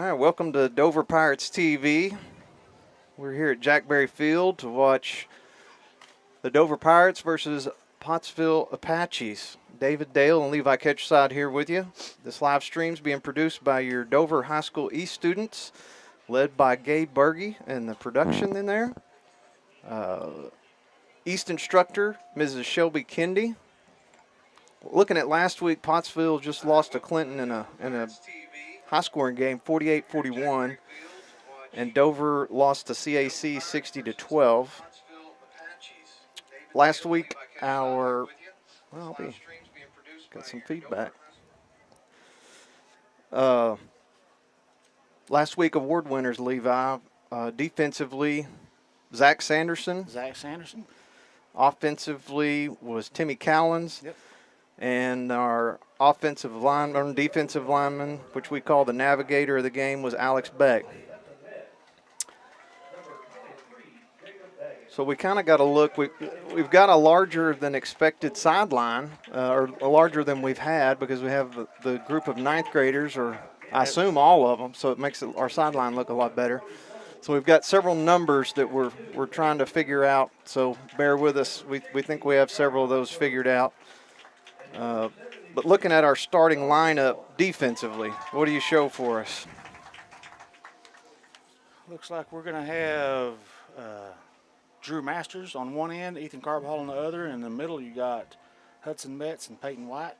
right, welcome to Dover Pirates TV. We're here at Jackberry Field to watch the Dover Pirates versus Pottsville Apaches. David Dale and Levi Ketcherside here with you. This live stream is being produced by your Dover High School East students, led by Gabe Berge and the production in there. East instructor, Mrs. Shelby Kendi. Looking at last week, Pottsville just lost to Clinton in a high-scoring game, 48-41, and Dover lost to CAC 60-12. Last week, got some feedback. Last week, award winners, Levi. Defensively, Zach Sanderson. Offensively was Timmy Cowlins. Yep. And our defensive lineman, which we call the navigator of the game, was Alex Beck. So we kind of got to look. We've got a larger than expected sideline, or larger than we've had, because we have the group of ninth graders, or I assume all of them, so it makes our sideline look a lot better. So we've got several numbers that we're trying to figure out, so bear with us. We think we have several of those figured out. But looking at our starting lineup defensively, what do you show for us? Looks like we're going to have Drew Masters on one end, Ethan Carbajal on the other. In the middle, you got Hudson Metz and Peyton White.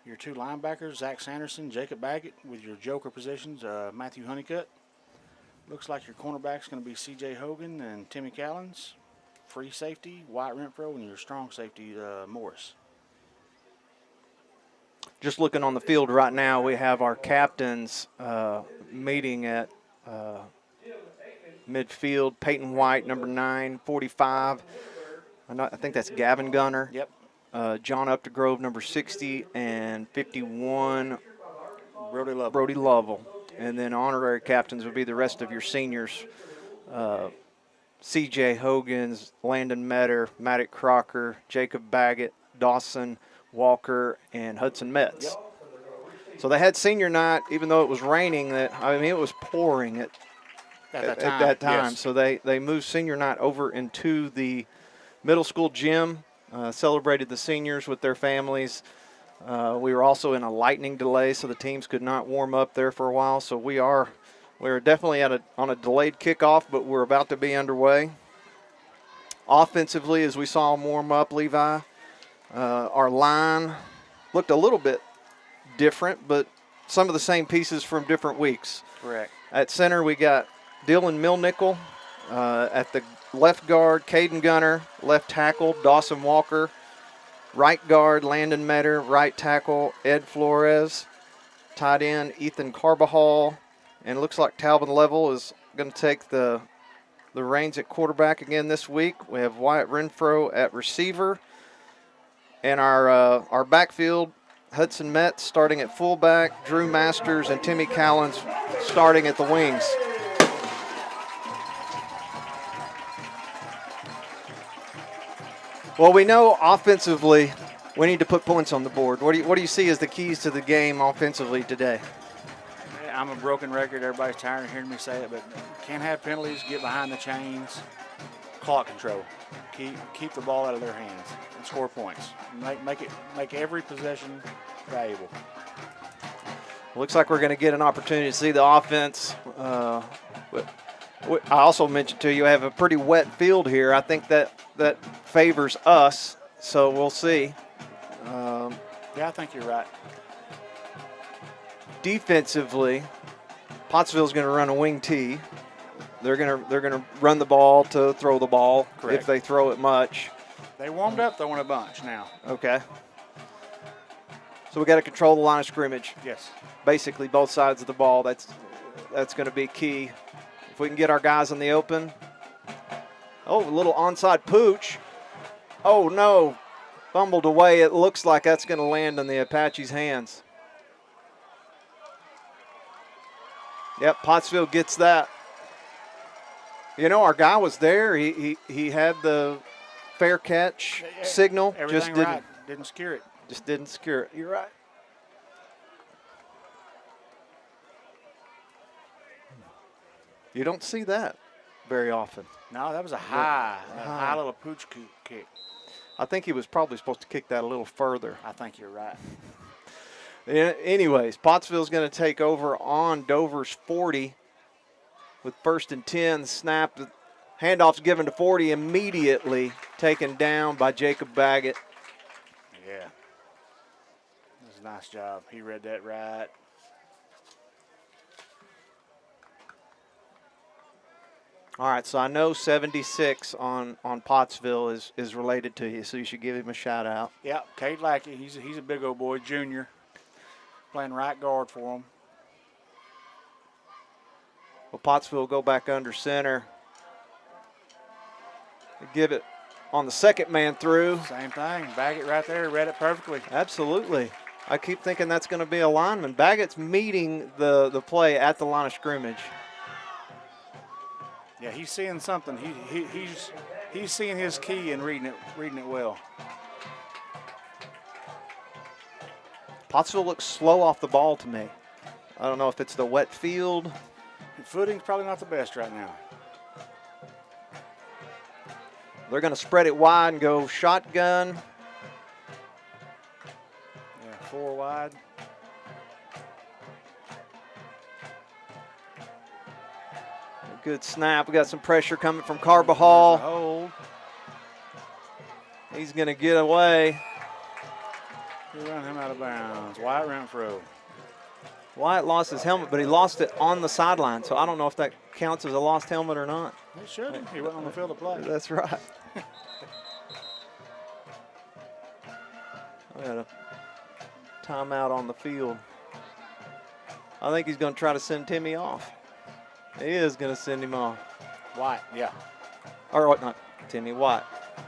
Your two linebackers, Zach Sanderson, Jacob Baggett, with your joker positions, Matthew Honeycutt. Looks like your cornerback's going to be C.J. Hogan and Timmy Callens. Free safety, Wyatt Renfro, and your strong safety, Morris. Just looking on the field right now, we have our captains meeting at midfield. Peyton White, number 9, 45. I think that's Gavin Gunner. Yep. John Updegrove, number 60, and 51, Brody Lovell. And then honorary captains would be the rest of your seniors. C.J. Hogan's, Landon Metter, Maddox Crocker, Jacob Baggett, Dawson Walker, and Hudson Metz. Yep. So they had senior night, even though it was raining. It was pouring at that time. Yes. So they moved senior night over into the middle school gym, celebrated the seniors with their families. We were also in a lightning delay, so the teams could not warm up there for a while. So we're definitely on a delayed kickoff, but we're about to be underway. Offensively, as we saw them warm up, Levi, our line looked a little bit different, but some of the same pieces from different weeks. Correct. At center, we got Dylan Milnickel. At the left guard, Caden Gunner. Left tackle, Dawson Walker. Right guard, Landon Metter. Right tackle, Ed Flores. Tight end, Ethan Carbajal. And it looks like Talvin Level is going to take the reins at quarterback again this week. We have Wyatt Renfro at receiver. And our backfield, Hudson Metz starting at fullback, Drew Masters and Timmy Callens starting at the wings. Well, we know offensively we need to put points on the board. What do you see as the keys to the game offensively today? I'm a broken record. Everybody's tired of hearing me say it, but can't have penalties, get behind the chains, clock control. Keep the ball out of their hands and score points. Make every possession valuable. Looks like we're going to get an opportunity to see the offense. I also mentioned to you, I have a pretty wet field here. I think that favors us, so we'll see. Yeah, I think you're right. Defensively, Pottsville's going to run a wing T. They're gonna run the ball to throw the ball. Correct. If they throw it much. They warmed up throwing a bunch now. Okay. So we got to control the line of scrimmage. Yes. Basically, both sides of the ball. That's going to be key. If we can get our guys in the open. Oh, a little onside pooch. Oh no, fumbled away. It looks like that's going to land in the Apaches' hands. Yep, Pottsville gets that. You know, our guy was there. He had the fair catch signal. Everything just right. Didn't scare it. Just didn't scare it. You're right. You don't see that very often. No, that was a High. high little pooch kick. I think he was probably supposed to kick that a little further. I think you're right. Anyways, Pottsville's going to take over on Dover's 40 with 1st and 10. Snap, the handoff's given to 40, immediately taken down by Jacob Baggett. Yeah. That was a nice job. He read that right. All right, so I know 76 on Pottsville is related to you, so you should give him a shout out. Yeah, Cade Lackey. He's a big old boy, junior, playing right guard for him. Well, Pottsville will go back under center. Give it on the second man through. Same thing. Baggett right there. Read it perfectly. Absolutely. I keep thinking that's going to be a lineman. Baggett's meeting the play at the line of scrimmage. Yeah, he's seeing something. He's seeing his key and reading it well. Pottsville looks slow off the ball to me. I don't know if it's the wet field. And footing's probably not the best right now. They're going to spread it wide and go shotgun. Yeah, 4 wide. Good snap. We got some pressure coming from Carbajal. Hold. He's going to get away. We run him out of bounds. Wyatt Renfro. Wyatt lost his helmet, but he lost it on the sideline, so I don't know if that counts as a lost helmet or not. He shouldn't. He wasn't on the field to play. That's right. I got a timeout on the field. I think he's going to try to send Timmy off. He is going to send him off. Wyatt, yeah. Or what? Not Timmy, White.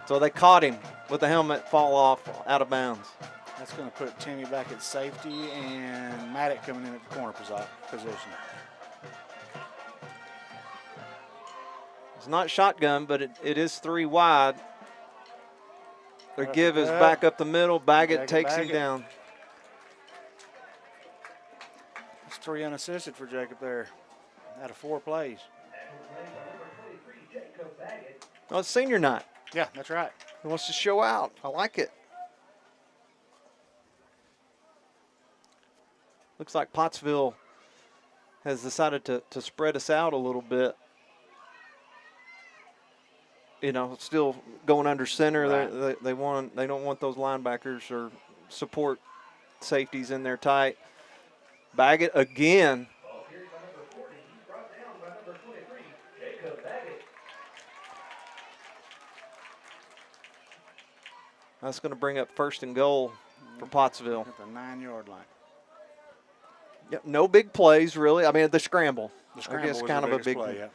So they caught him with the helmet fall off out of bounds. That's going to put Timmy back at safety and Maddox coming in at the corner position. It's not shotgun, but it is 3 wide. Their give is back up the middle. Baggett takes him down. It's 3 unassisted for Jacob there out of 4 plays. Oh, it's senior night. Yeah, that's right. He wants to show out. I like it. Looks like Pottsville has decided to spread us out a little bit. You know, still going under center. Right. They don't want those linebackers or support safeties in there tight. Baggett again. That's going to bring up 1st and goal for Pottsville. At the 9-yard line. Yep, no big plays, really. I mean, the scramble. The scramble I guess was kind the of a big play, yeah.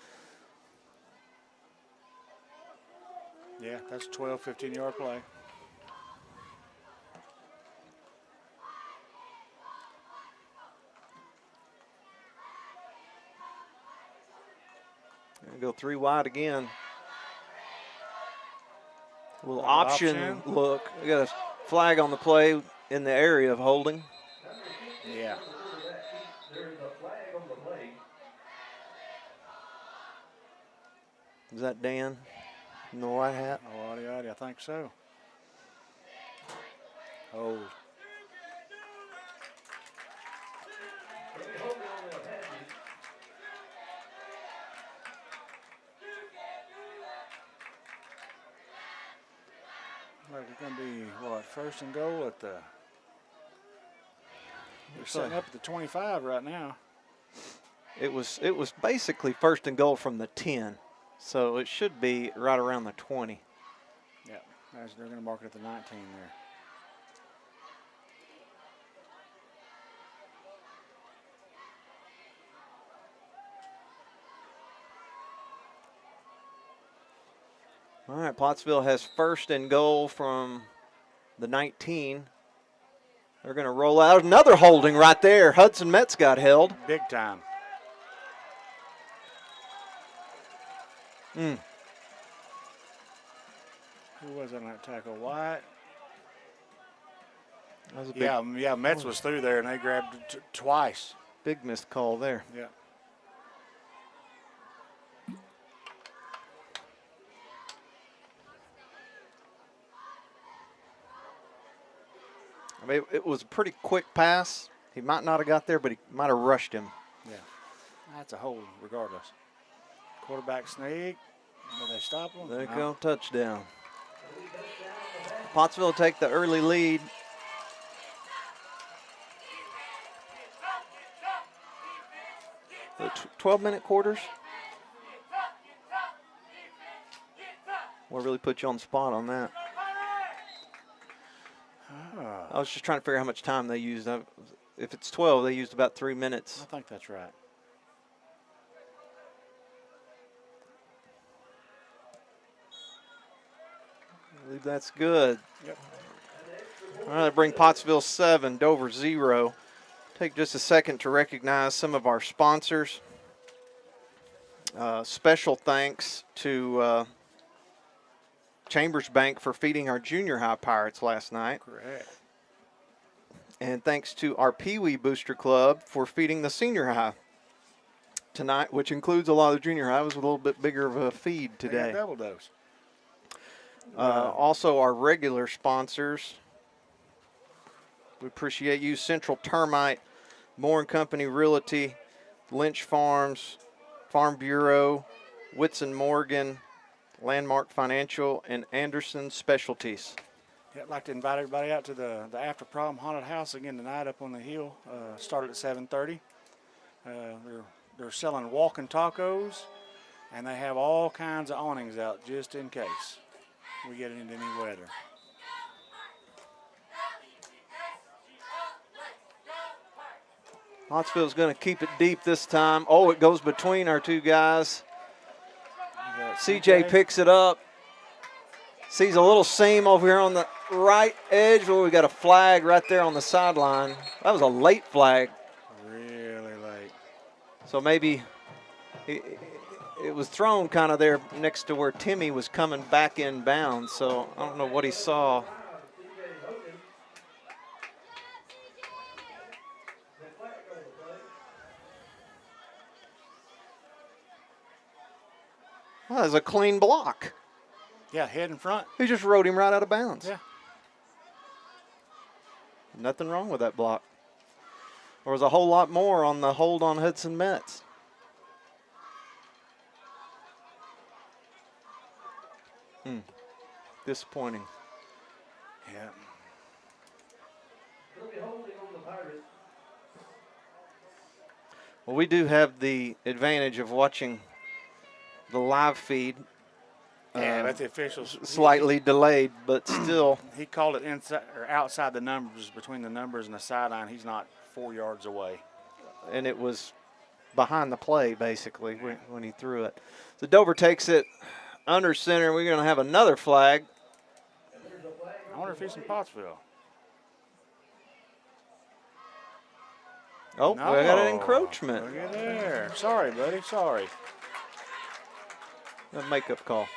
Yeah, that's a 12, 15-yard play. Go 3 wide again. A little option look. We got a flag on the play in the area of holding. Yeah. Is that Dan in the white hat? Oh, I think so. Hold. Like it's going to be, what, 1st and goal at the... We're setting up at the 25 right now. It was basically 1st and goal from the 10, so it should be right around the 20. Yeah, they're going to mark it at the 19 there. All right, Pottsville has 1st and goal from the 19. They're going to roll out another holding right there. Hudson Metz got held. Big time. Mm. Who was on that tackle? Wyatt? That was a yeah, Metz was through there, and they grabbed it twice. Big missed call there. Yeah. I mean, it was a pretty quick pass. He might not have got there, but he might have rushed him. Yeah, that's a hold regardless. Quarterback sneak. Will they stop him? There you No. go, touchdown. Pottsville take the early lead. The 12-minute quarters. We'll really put you on the spot on that. I was just trying to figure out how much time they used. If it's 12, they used about 3 minutes. I think that's right. I believe that's good. Yep. All right, bring Pottsville 7, Dover 0. Take just a second to recognize some of our sponsors. Special thanks to Chambers Bank for feeding our junior high Pirates last night. Correct. And thanks to our Pee Wee Booster Club for feeding the senior high tonight, which includes a lot of the junior high. It was a little bit bigger of a feed They today. got double dose. Also, our regular sponsors. We appreciate you: Central Termite, Moore and Company Realty, Lynch Farms, Farm Bureau, Whitson Morgan, Landmark Financial, and Anderson Specialties. Yeah, I'd like to invite everybody out to the After Prom Haunted House again tonight up on the hill. Started at 7:30. They're selling walking tacos, and they have all kinds of awnings out just in case we get into any weather. Pottsville's going to keep it deep this time. Oh, it goes between our two guys. CJ picks it up. Sees a little seam over here on the right edge. Oh, we got a flag right there on the sideline. That was a late flag. Really late. So maybe it was thrown kind of there next to where Timmy was coming back in bounds. So I don't know what he saw. Well, that was a clean block. Yeah, head in front. He just rode him right out of bounds. Yeah. Nothing wrong with that block. There was a whole lot more on the hold on Hudson Metz. Disappointing. Yeah. Well, we do have the advantage of watching the live feed. Yeah, but the officials Slightly delayed, but still. He called it inside or outside the numbers, between the numbers and the sideline. He's not 4 yards away. And it was behind the play, basically, when he threw it. So Dover takes it under center. We're going to have another flag. I wonder if he's in Pottsville. Oh, No. we got an encroachment. Look at there. Sorry, buddy. Sorry. A makeup call.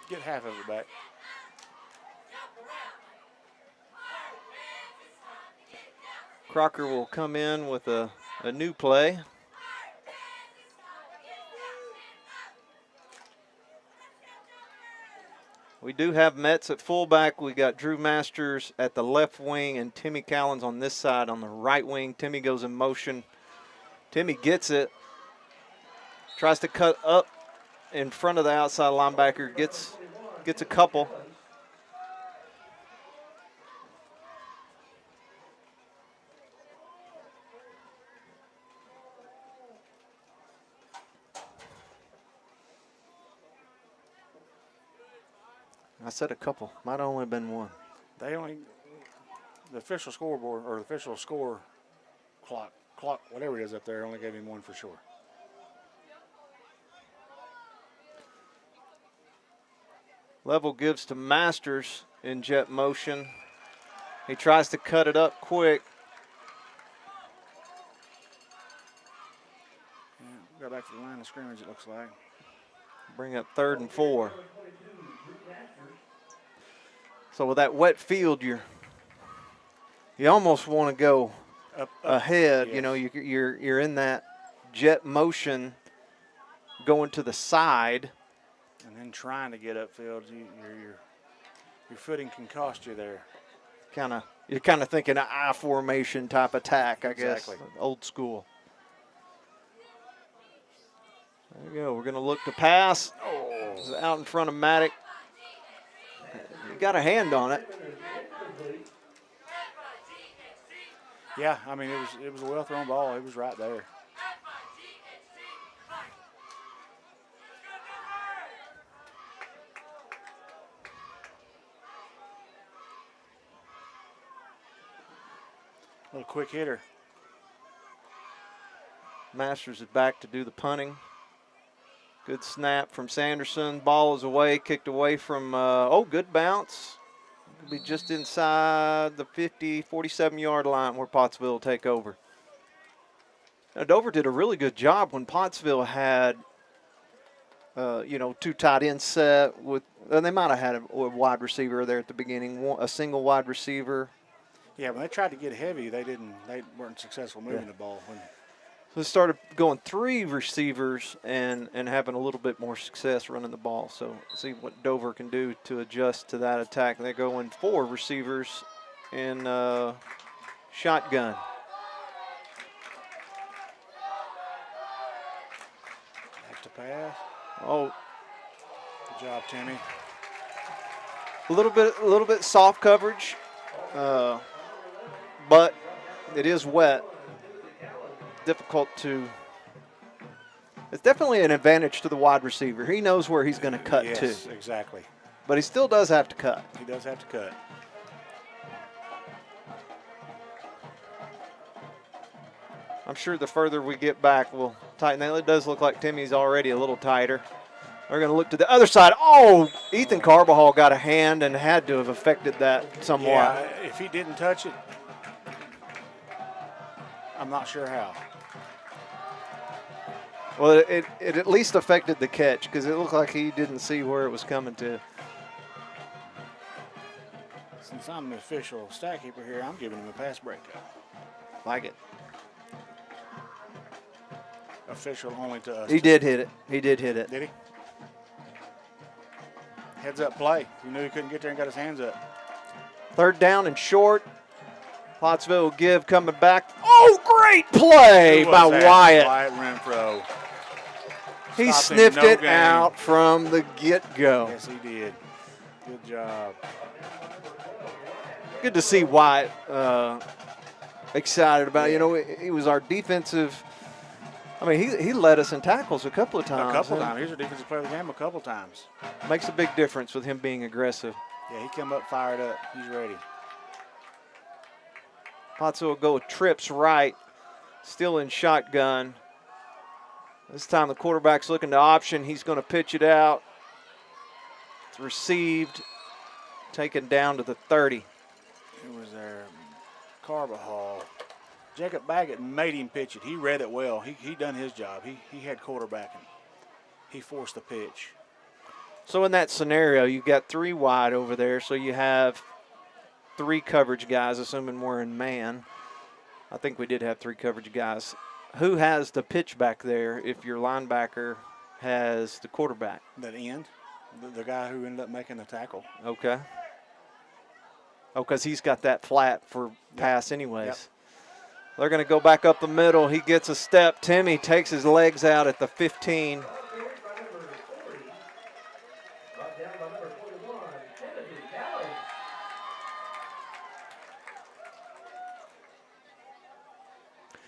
Get half of it back. Crocker will come in with a new play. We do have Metz at fullback. We got Drew Masters at the left wing and Timmy Callens on this side on the right wing. Timmy goes in motion. Timmy gets it. Tries to cut up in front of the outside linebacker. Gets a couple. I said a couple. Might have only been one. The official scoreboard or the official score clock, whatever it is up there, only gave him one for sure. Level gives to Masters in jet motion. He tries to cut it up quick. Yeah, go back to the line of scrimmage, it looks like. Bring up 3rd and 4. So with that wet field, you almost want to go Up ahead. yes. You know, you're in that jet motion, going to the side. And then trying to get upfield, your footing can cost you there. you're kind of thinking an I formation type attack, I Exactly. guess, old school. There you go. We're going to look to pass. Oh. It's out in front of Maddox. He got a hand on it. Yeah, I mean, it was a well thrown ball. It was right there. A little quick hitter. Masters is back to do the punting. Good snap from Sanderson. Ball is away, kicked away from, good bounce. Could be just inside the 50, 47-yard line where Pottsville will take over. Now, Dover did a really good job when Pottsville had, two tight ends set with, and they might have had a wide receiver there at the beginning, a single wide receiver. Yeah, when they tried to get heavy, they weren't successful moving the ball. So they started going 3 receivers and having a little bit more success running the ball. So see what Dover can do to adjust to that attack. They're going 4 receivers in shotgun. Back to pass. Oh, good job, Timmy. a little bit soft coverage, but it is wet. Difficult to. It's definitely an advantage to the wide receiver. He knows where he's going to cut to. Yes, exactly. But he still does have to cut. He does have to cut. I'm sure the further we get back, we'll tighten that. It does look like Timmy's already a little tighter. We're going to look to the other side. Oh, Ethan Carbajal got a hand and had to have affected that somewhat. Yeah, if he didn't touch it, I'm not sure how. Well, it at least affected the catch because it looked like he didn't see where it was coming to. Since I'm the official stat keeper here, I'm giving him a pass breakup. Like it. Official only to us. He did hit it. He did hit it. Did he? Heads up play. He knew he couldn't get there and got his hands up. 3rd down and short. Pottsville will give coming back. Oh, great play by that? Wyatt. Wyatt Renfro. He Stopped him, sniffed no it gain. out from the get-go. Yes, he did. Good job. Good to see Wyatt excited about it. You know, he was our defensive. I mean, he led us in tackles a couple of times. A couple times. He's our defensive player of the game a couple times. Makes a big difference with him being aggressive. Yeah, he come up fired up. He's ready. Pottsville will go with trips right, still in shotgun. This time the quarterback's looking to option. He's going to pitch it out. It's received, taken down to the 30. Who was there? Carbajal. Jacob Baggett made him pitch it. He read it well. He done his job. He had quarterbacking. He forced the pitch. So in that scenario, you've got 3 wide over there, so you have 3 coverage guys, assuming we're in man. I think we did have 3 coverage guys. Who has the pitch back there if your linebacker has the quarterback? That end, the guy who ended up making the tackle. Okay. Oh, because he's got that flat for pass anyways. Yep. They're going to go back up the middle. He gets a step. Timmy takes his legs out at the 15.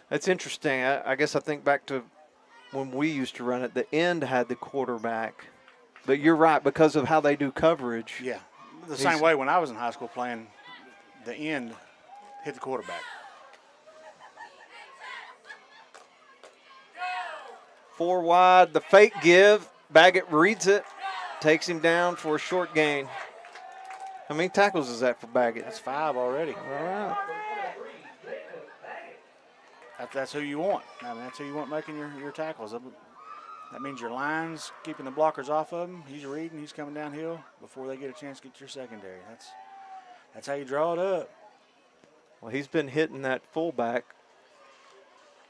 That's interesting. I guess I think back to when we used to run it. The end had the quarterback. But you're right, because of how they do coverage. Yeah. The same way when I was in high school playing, the end hit the quarterback. 4 wide, the fake give. Baggett reads it, takes him down for a short gain. How many tackles is that for Baggett? That's 5 already. All right. That's who you want. I mean, that's who you want making your tackles. That means your line's keeping the blockers off of him. He's reading. He's coming downhill before they get a chance to get to your secondary. That's how you draw it up. Well, he's been hitting that fullback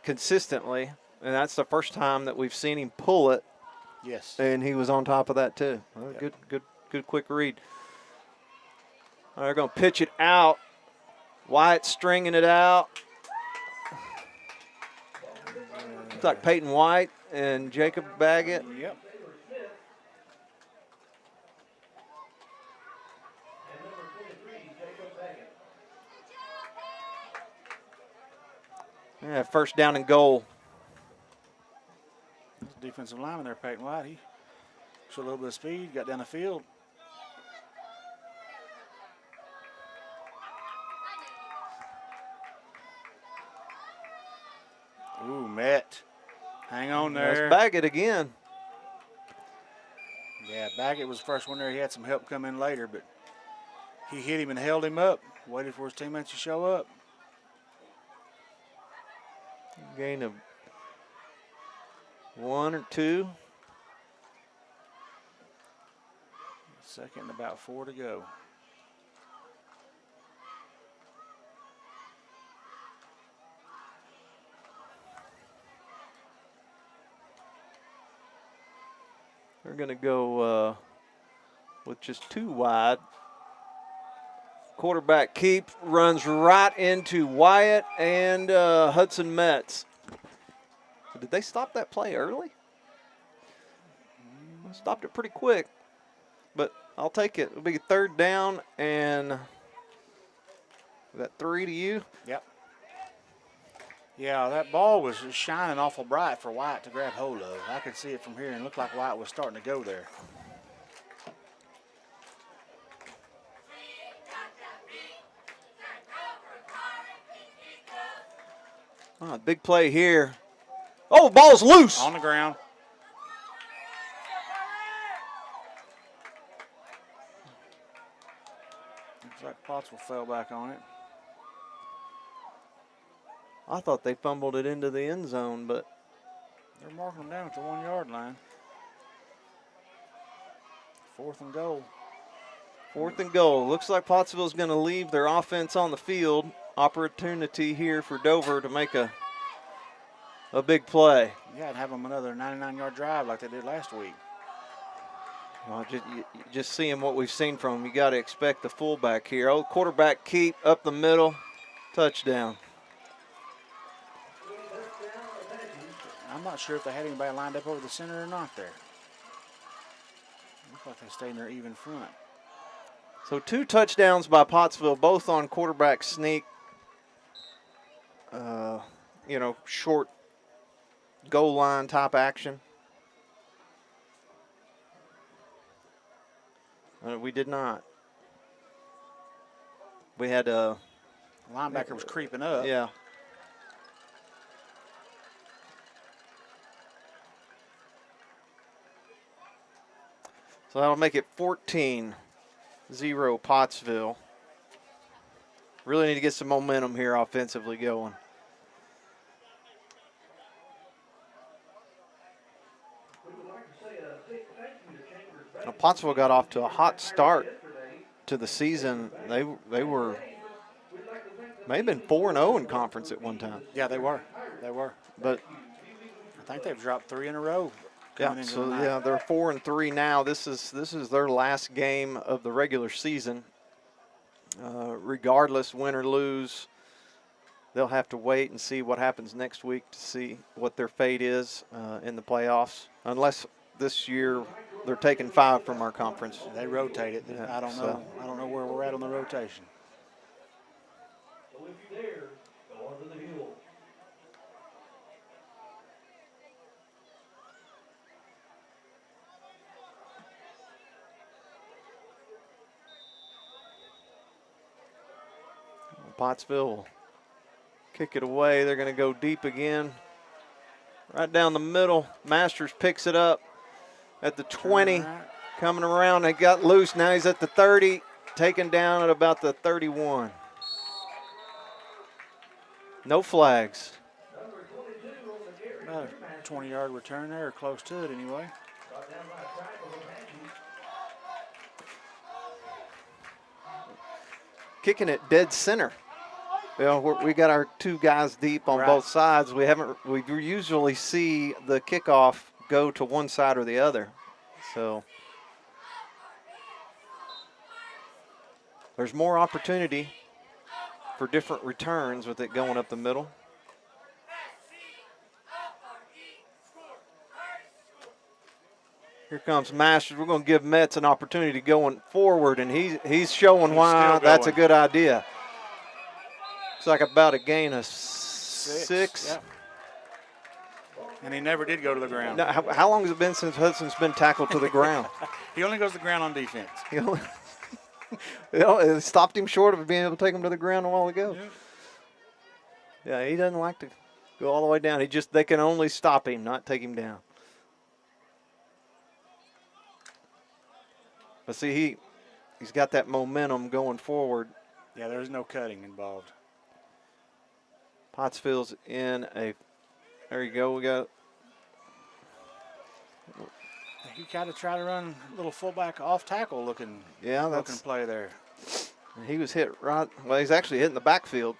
consistently, and that's the first time that we've seen him pull it. Yes. And he was on top of that too. Well, Yep. Good quick read. All right, they're going to pitch it out Wyatt stringing it out. Looks like Peyton White and Jacob Baggett. Yep. Yeah, first down and goal. Defensive lineman there, Peyton White. He showed a little bit of speed, got down the field. Ooh, Met. Hang on there. That's Baggett again. Yeah, Baggett was the first one there. He had some help come in later, but he hit him and held him up, waited for his teammates to show up. Gain of 1 or 2. Second and about 4 to go. They're going to go with just 2 wide. Quarterback keep runs right into Wyatt and Hudson Metz. Did they stop that play early? Stopped it pretty quick, but I'll take it. It'll be 3rd down and that 3 to you. Yep. Yeah, that ball was just shining awful bright for White to grab hold of. I could see it from here and it looked like White was starting to go there. Oh, big play here. Oh, ball's loose. On the ground. Looks like Pottsville fell back on it. I thought they fumbled it into the end zone, but They're marking them down at the 1 yard line. 4th and goal. 4th and goal. Looks like Pottsville's going to leave their offense on the field. Opportunity here for Dover to make a big play. Yeah, and have them another 99-yard drive like they did last week. Well, just seeing what we've seen from them, you got to expect the fullback here. Oh, quarterback keep up the middle, touchdown. I'm not sure if they had anybody lined up over the center or not there. Looks like they stayed in their even front. So 2 touchdowns by Pottsville, both on quarterback sneak. Short goal line type action. We did not. We had a Linebacker was creeping up. Yeah. So that'll make it 14-0 Pottsville. Really need to get some momentum here offensively going. Now, Pottsville got off to a hot start to the season. They were may have been 4-0 in conference at one time. Yeah, they were. They were. But I think they've dropped 3 in a row. yeah, so yeah, they're 4-3 now. This is their last game of the regular season. Regardless, win or lose, they'll have to wait and see what happens next week to see what their fate is in the playoffs. Unless this year they're taking 5 from our conference. They rotate it. Yeah, I don't know. I don't know where we're at on the rotation. So if you're there, go onto the hill. Pottsville will kick it away. They're going to go deep again. Right down the middle. Masters picks it up at the 20. Coming around, they got loose. Now he's at the 30. Taken down at about the 31. No flags. About a 20-yard return there, or close to it anyway. Kicking it dead center. You know, we got our 2 guys deep on both sides. We usually see the kickoff go to one side or the other. So there's more opportunity for different returns with it going up the middle. Here comes Masters. We're going to give Metz an opportunity going forward, and he's showing why that's a good idea. It's like about a gain of six. Yep. And he never did go to the ground. Now, how long has it been since Hudson's been tackled to the ground? He only goes to the ground on defense. It stopped him short of being able to take him to the ground a while ago. Yep. Yeah, he doesn't like to go all the way down. They can only stop him, not take him down. But see, he's got that momentum going forward. Yeah, there's no cutting involved. Pottsville's in a. There you go. We got. He kind of tried to run a little fullback off tackle looking play there. He was hit right. Well, he's actually hitting the backfield.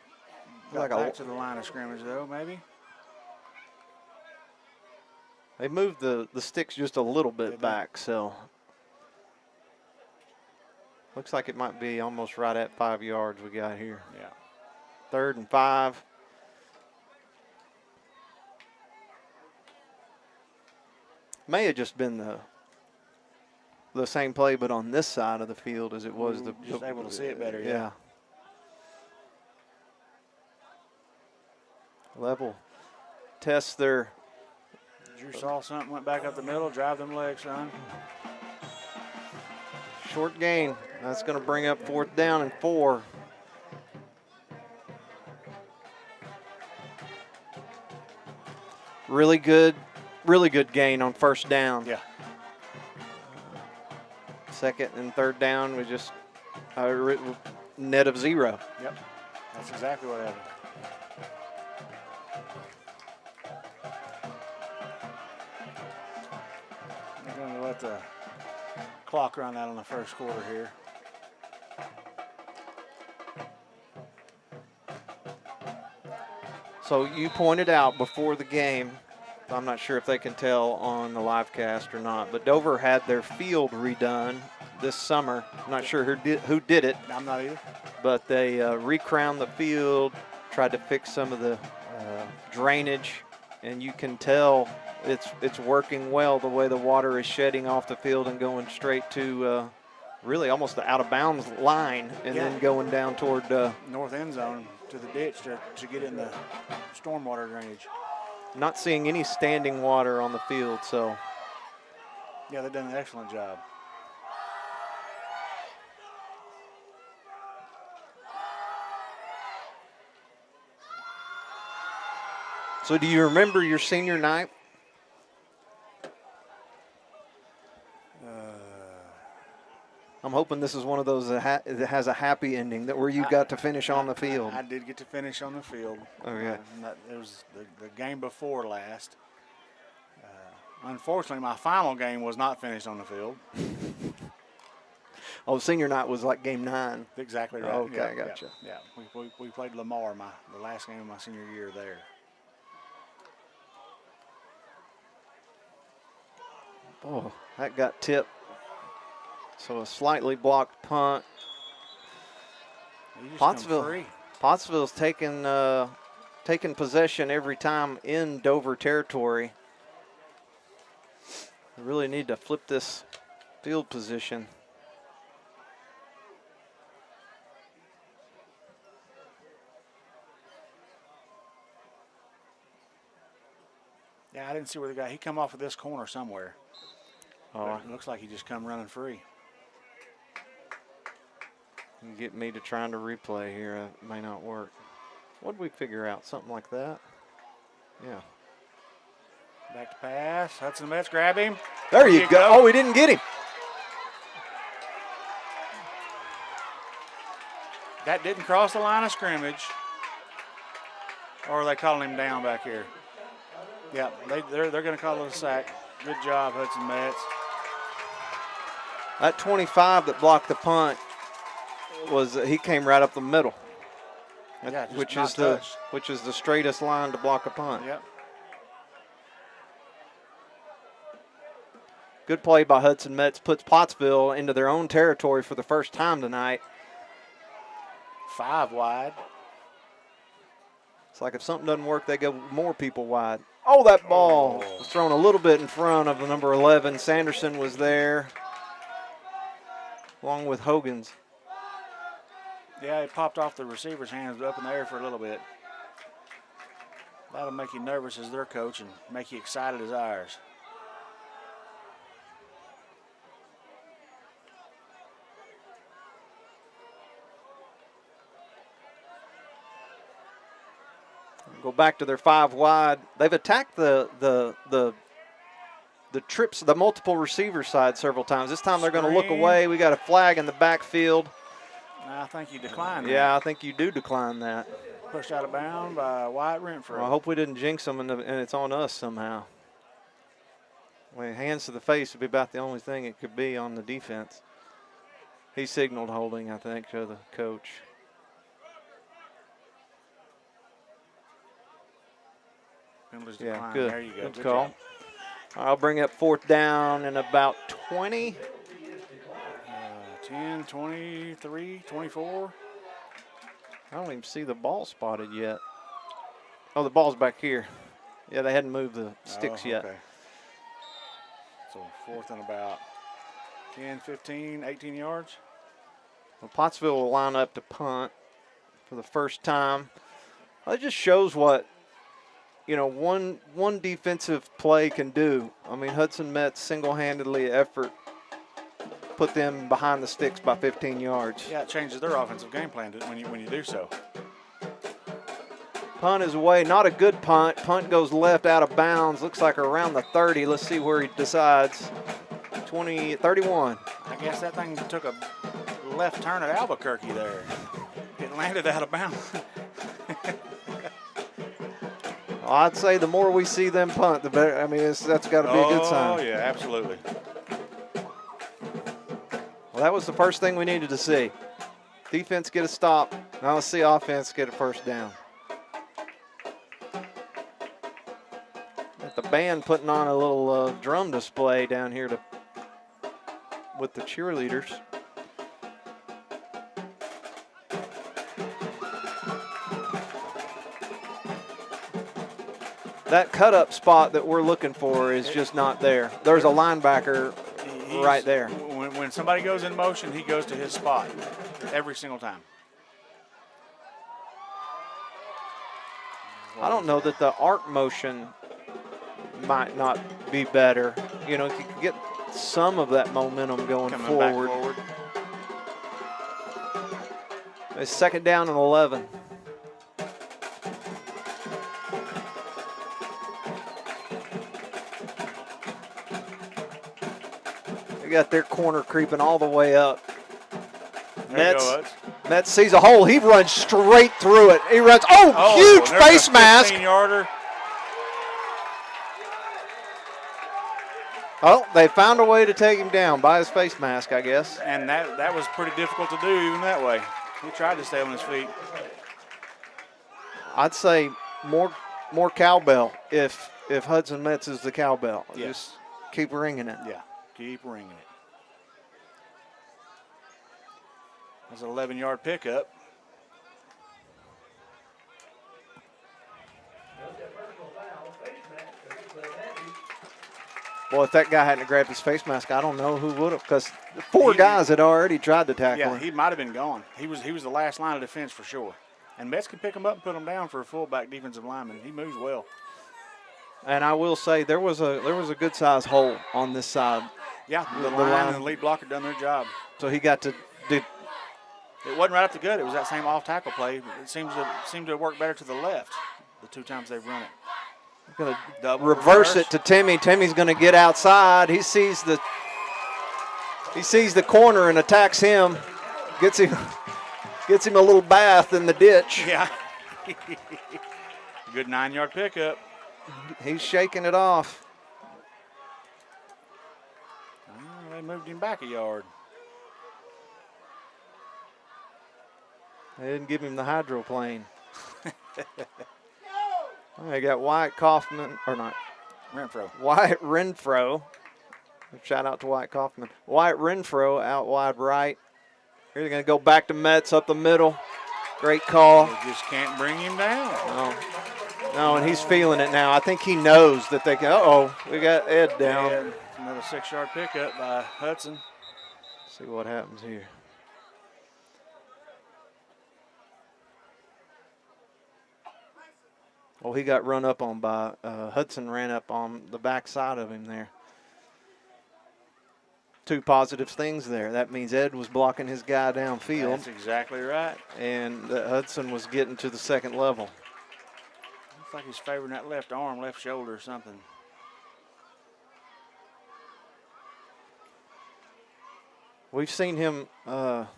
Got back to the line of scrimmage though, maybe. They moved the sticks just a little bit back, so looks like it might be almost right at 5 yards we got here. Yeah. 3rd and 5. May have just been the same play, but on this side of the field as it was just able to see it better. Yeah. Level. Test their. Drew saw something, went back up the middle, drive them legs, son. Short gain. That's going to bring up 4th down and 4. Really good gain on 1st down. Yeah. 2nd and 3rd down, we just net of 0. Yep. That's exactly what happened. They're going to let the clock run out on the 1st quarter here. So you pointed out before the game, I'm not sure if they can tell on the live cast or not, but Dover had their field redone this summer. I'm not sure who did it. I'm not either. But they recrowned the field, tried to fix some of the drainage, and you can tell it's working well the way the water is shedding off the field and going straight to really almost the out of bounds line and then going down toward north end zone to the ditch to get in the stormwater drainage. Not seeing any standing water on the field, so. Yeah, they've done an excellent job. So do you remember your senior night? I'm hoping this is one of those that has a happy ending, where you got to finish on the field. I did get to finish on the field. Okay. It was the game before last. Unfortunately, my final game was not finished on the field. Oh, senior night was like game 9. Exactly right. Oh, okay, yeah, gotcha. Yeah, we played Lamar the last game of my senior year there. Oh, that got tipped. So a slightly blocked punt. Pottsville's taking possession every time in Dover territory. They really need to flip this field position. Yeah, I didn't see where the guy, he come off of this corner somewhere. Oh, it looks like he just come running free. You get me to trying to replay here. It may not work. What did we figure out? Something like that? Yeah. Back to pass. Hudson Metz, grab him. There you go. Oh, we didn't get him. That didn't cross the line of scrimmage. Or are they calling him down back here? Yeah, they're going to call it a sack. Good job, Hudson Metz. That 25 that blocked the punt he came right up the middle. Yeah, which is the straightest line to block a punt. Yep. Good play by Hudson Metz. Puts Pottsville into their own territory for the first time tonight. 5 wide. It's like if something doesn't work, they go more people wide. Oh, that ball was thrown a little bit in front of the number 11. Sanderson was there, along with Hogan's. Yeah, it popped off the receiver's hands up in the air for a little bit. That'll make you nervous as their coach and make you excited as ours. Go back to their 5 wide. They've attacked the trips, the multiple receiver side several times. This time they're going to look away. We got a flag in the backfield. I think you declined that. Yeah, I think you do decline that. Pushed out of bounds by Wyatt Renfro. Well, I hope we didn't jinx them and it's on us somehow. Well, hands to the face would be about the only thing it could be on the defense. He signaled holding, I think, to the coach. Penalties Yeah, declined. good. There you go. Good call. Job. I'll bring up 4th down in about 20. 10, 23, 24. I don't even see the ball spotted yet. Oh, the ball's back here. Yeah, they hadn't moved the sticks yet. Okay. So 4th and about 10, 15, 18 yards. Well, Pottsville will line up to punt for the first time. Well, it just shows what, one defensive play can do. I mean, Hudson Met's single-handedly effort put them behind the sticks by 15 yards. Yeah, it changes their offensive game plan when you do so. Punt is away. Not a good punt. Punt goes left out of bounds. Looks like around the 30. Let's see where he decides. 31. I guess that thing took a left turn at Albuquerque there. It landed out of bounds. Well, I'd say the more we see them punt, the better. I mean, that's got to be a good sign. Oh, yeah, absolutely. Well, that was the first thing we needed to see. Defense get a stop. Now let's see offense get a first down. Got the band putting on a little drum display down here with the cheerleaders. That cut-up spot that we're looking for is just not there. There's a linebacker right there. When somebody goes in motion, he goes to his spot every single time. I don't know that the arc motion might not be better. You know, if you can get some of that momentum going Coming forward. back forward. It's 2nd down and 11. They got their corner creeping all the way up. There you go, Metz sees a hole. He runs straight through it. He runs. Oh, huge face mask. 15-yarder. Oh, they found a way to take him down by his face mask, I guess. And that was pretty difficult to do even that way. He tried to stay on his feet. I'd say more cowbell if Hudson Metz is the cowbell. Yes. Just keep ringing it. Yeah, keep ringing it. That's an 11-yard pickup. Well, if that guy hadn't grabbed his face mask, I don't know who would have, because 4 guys had already tried to tackle Yeah, him. he might have been gone. He was the last line of defense for sure. And Metz can pick him up and put him down for a fullback defensive lineman. He moves well. And I will say there was a good sized hole on this side. Yeah, the line and the lead blocker done their job. So he got to do. It wasn't right up the gut. It was that same off tackle play. It seemed to work better to the left the 2 times they've run it. Going to Double reverse it to Timmy. Timmy's going to get outside. He sees the corner and attacks him. Gets him a little bath in the ditch. Yeah. Good 9-yard pickup. He's shaking it off. Oh, they moved him back a yard. They didn't give him the hydroplane. They got Wyatt Kaufman, or not, Renfro. Wyatt Renfro. Shout out to Wyatt Kaufman. Wyatt Renfro out wide right. Here they're going to go back to Metz up the middle. Great call. They just can't bring him down. No, and he's feeling it now. I think he knows that they can. Uh-oh, we got Ed down. And another 6-yard pickup by Hudson. See what happens here. Oh, he got run up on by Hudson. Ran up on the back side of him there. Two positive things there. That means Ed was blocking his guy downfield. That's exactly right. And Hudson was getting to the second level. Looks like he's favoring that left arm, left shoulder or something. We've seen him. Who are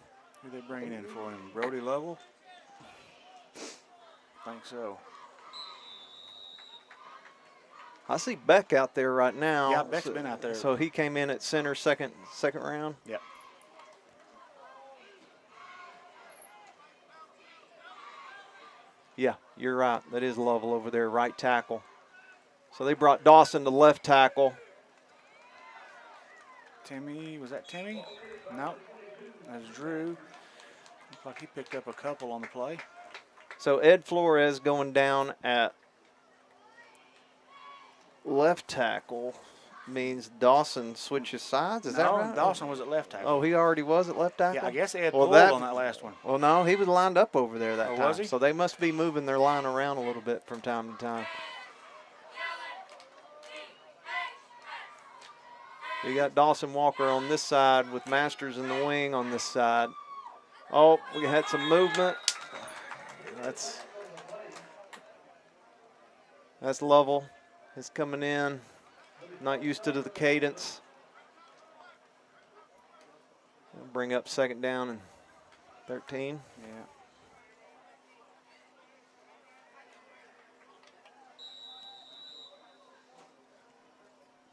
they bringing in for him? Brody Lovell? I think so. I see Beck out there right now. Yeah, Beck's been out there. So he came in at center second round. Yep. Yeah, you're right. That is Lovell over there, right tackle. So they brought Dawson to left tackle. Timmy, was that Timmy? Nope. That's Drew. Looks like he picked up a couple on the play. So Ed Flores going down at left tackle means Dawson switches sides. Is that right? Dawson was at left tackle. Oh, he already was at left tackle? Yeah, I guess Ed pulled on that last one. Well, no, he was lined up over there that time. Was he? So they must be moving their line around a little bit from time to time. You got Dawson Walker on this side with Masters in the wing on this side. Oh, we had some movement. That's Lovell. He's coming in. Not used to the cadence. We'll bring up second down and 13.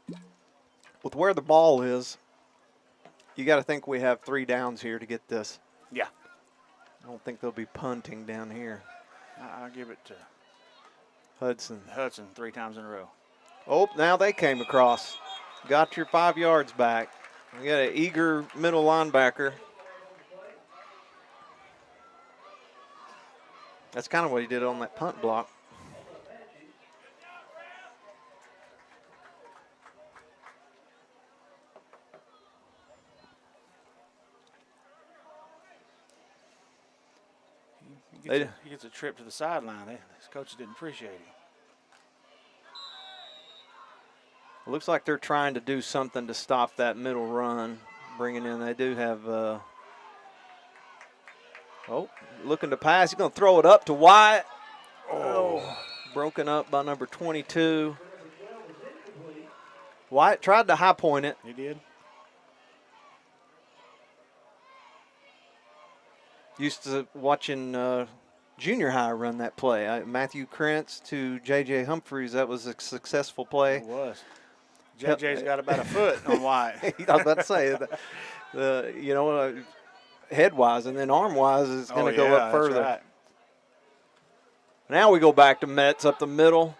Yeah. With where the ball is, you got to think we have 3 downs here to get this. Yeah. I don't think they'll be punting down here. I'll give it to Hudson 3 times in a row. Oh, now they came across. Got your 5 yards back. We got an eager middle linebacker. That's kind of what he did on that punt block. He gets a trip to the sideline. His coaches didn't appreciate him. It looks like they're trying to do something to stop that middle run. Bringing in, they do have, looking to pass. He's going to throw it up to Wyatt. Oh, broken up by number 22. Wyatt tried to high point it. He did. Used to watching junior high run that play. Matthew Krentz to J.J. Humphreys, that was a successful play. It was. J.J.'s got about a foot on Wyatt. I was about to say, head-wise and then arm-wise is going to go up further. Right. Now we go back to Metz up the middle.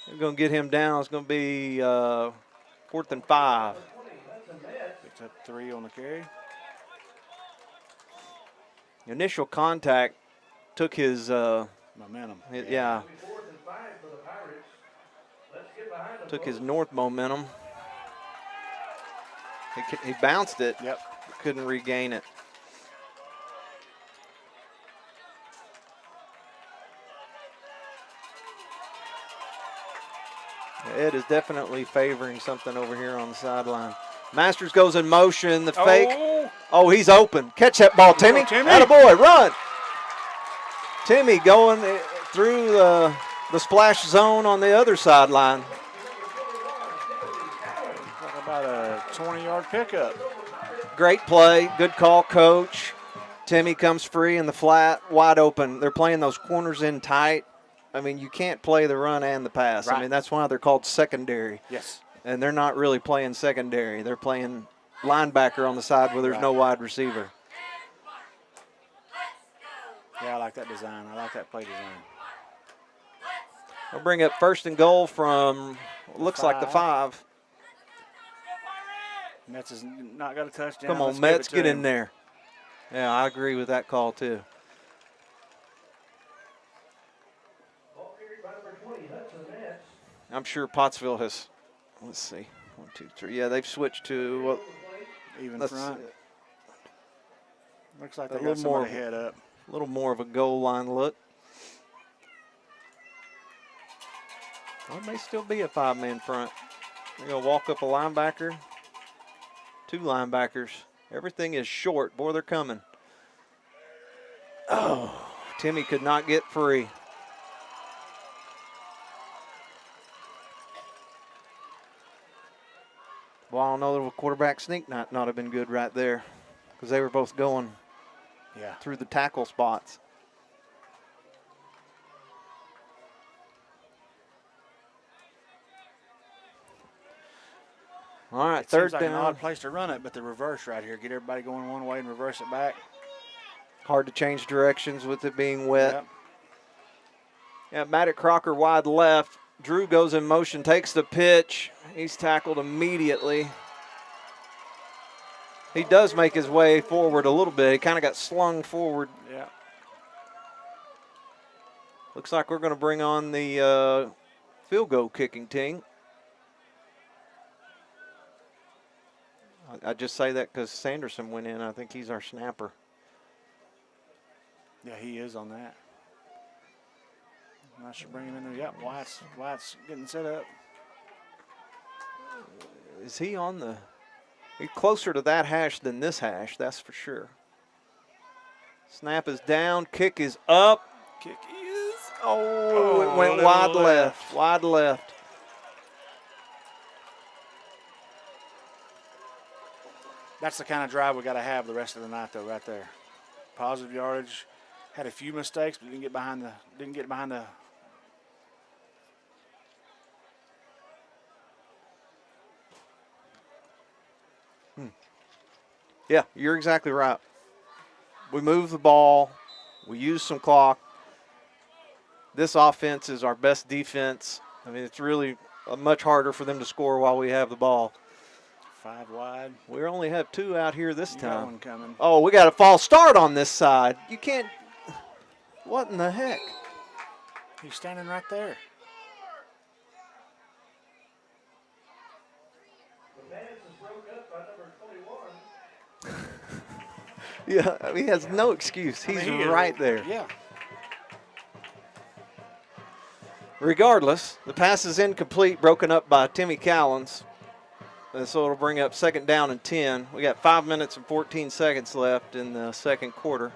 They're going to get him down. It's going to be 4th and 5. Picks up 3 on the carry. Initial contact took his momentum. Yeah. Took his north momentum. He bounced it. Yep. Couldn't regain it. Ed is definitely favoring something over here on the sideline. Masters goes in motion. The fake. Oh, he's open. Catch that ball, Timmy. Attaboy, run. Timmy going through the splash zone on the other sideline. Talk about a 20-yard pickup. Great play. Good call, coach. Timmy comes free in the flat, wide open. They're playing those corners in tight. I mean, you can't play the run and the pass. Right. I mean, that's why they're called secondary. Yes. And they're not really playing secondary. They're playing linebacker on the side where there's no wide receiver. Yeah, I like that design. I like that play design. We'll bring up 1st and goal from, looks like the 5. Metz has not got a touchdown. Come on, Let's Metz, give it to get in him. there. Yeah, I agree with that call too. Ball carried by number 20, Hudson Metz. I'm sure Pottsville has, let's see, 1, 2, 3. Yeah, they've switched to, well, Even let's front. see, Looks like a they little got more somebody head up. a little more of a goal line look. Well, it may still be a 5-man front. They're going to walk up a linebacker, 2 linebackers. Everything is short. Boy, they're coming. Oh, Timmy could not get free. Well, I don't know, the quarterback sneak not have been good right there because they were both going through the tackle spots. All right, It third seems like down. an odd place to run it, but the reverse right here. Get everybody going one way and reverse it back. Hard to change directions with it being wet. Yep. Yeah, Maddox Crocker wide left. Drew goes in motion, takes the pitch. He's tackled immediately. He does make his way forward a little bit. He kind of got slung forward. Yeah. Looks like we're going to bring on the field goal kicking team. I just say that because Sanderson went in. I think he's our snapper. Yeah, he is on that. I should bring him in there. Yep, White's getting set up. Is he on the... He's closer to that hash than this hash, that's for sure. Snap is down, kick is up. Kick is... Oh, it went wide left. Wide left. That's the kind of drive we got to have the rest of the night, though, right there. Positive yardage. Had a few mistakes, but didn't get behind the. Yeah, you're exactly right. We move the ball. We use some clock. This offense is our best defense. I mean, it's really much harder for them to score while we have the ball. 5 wide. We only have 2 out here this You time. got one coming. Oh, we got a false start on this side. You can't. What in the heck? He's standing right there. The pass is broke up by number 21. Yeah, I mean, he has no excuse. He's he right there. Yeah. Regardless, the pass is incomplete, broken up by Timmy Callens. And so it'll bring up 2nd down and 10. We got 5 minutes and 14 seconds left in the second quarter.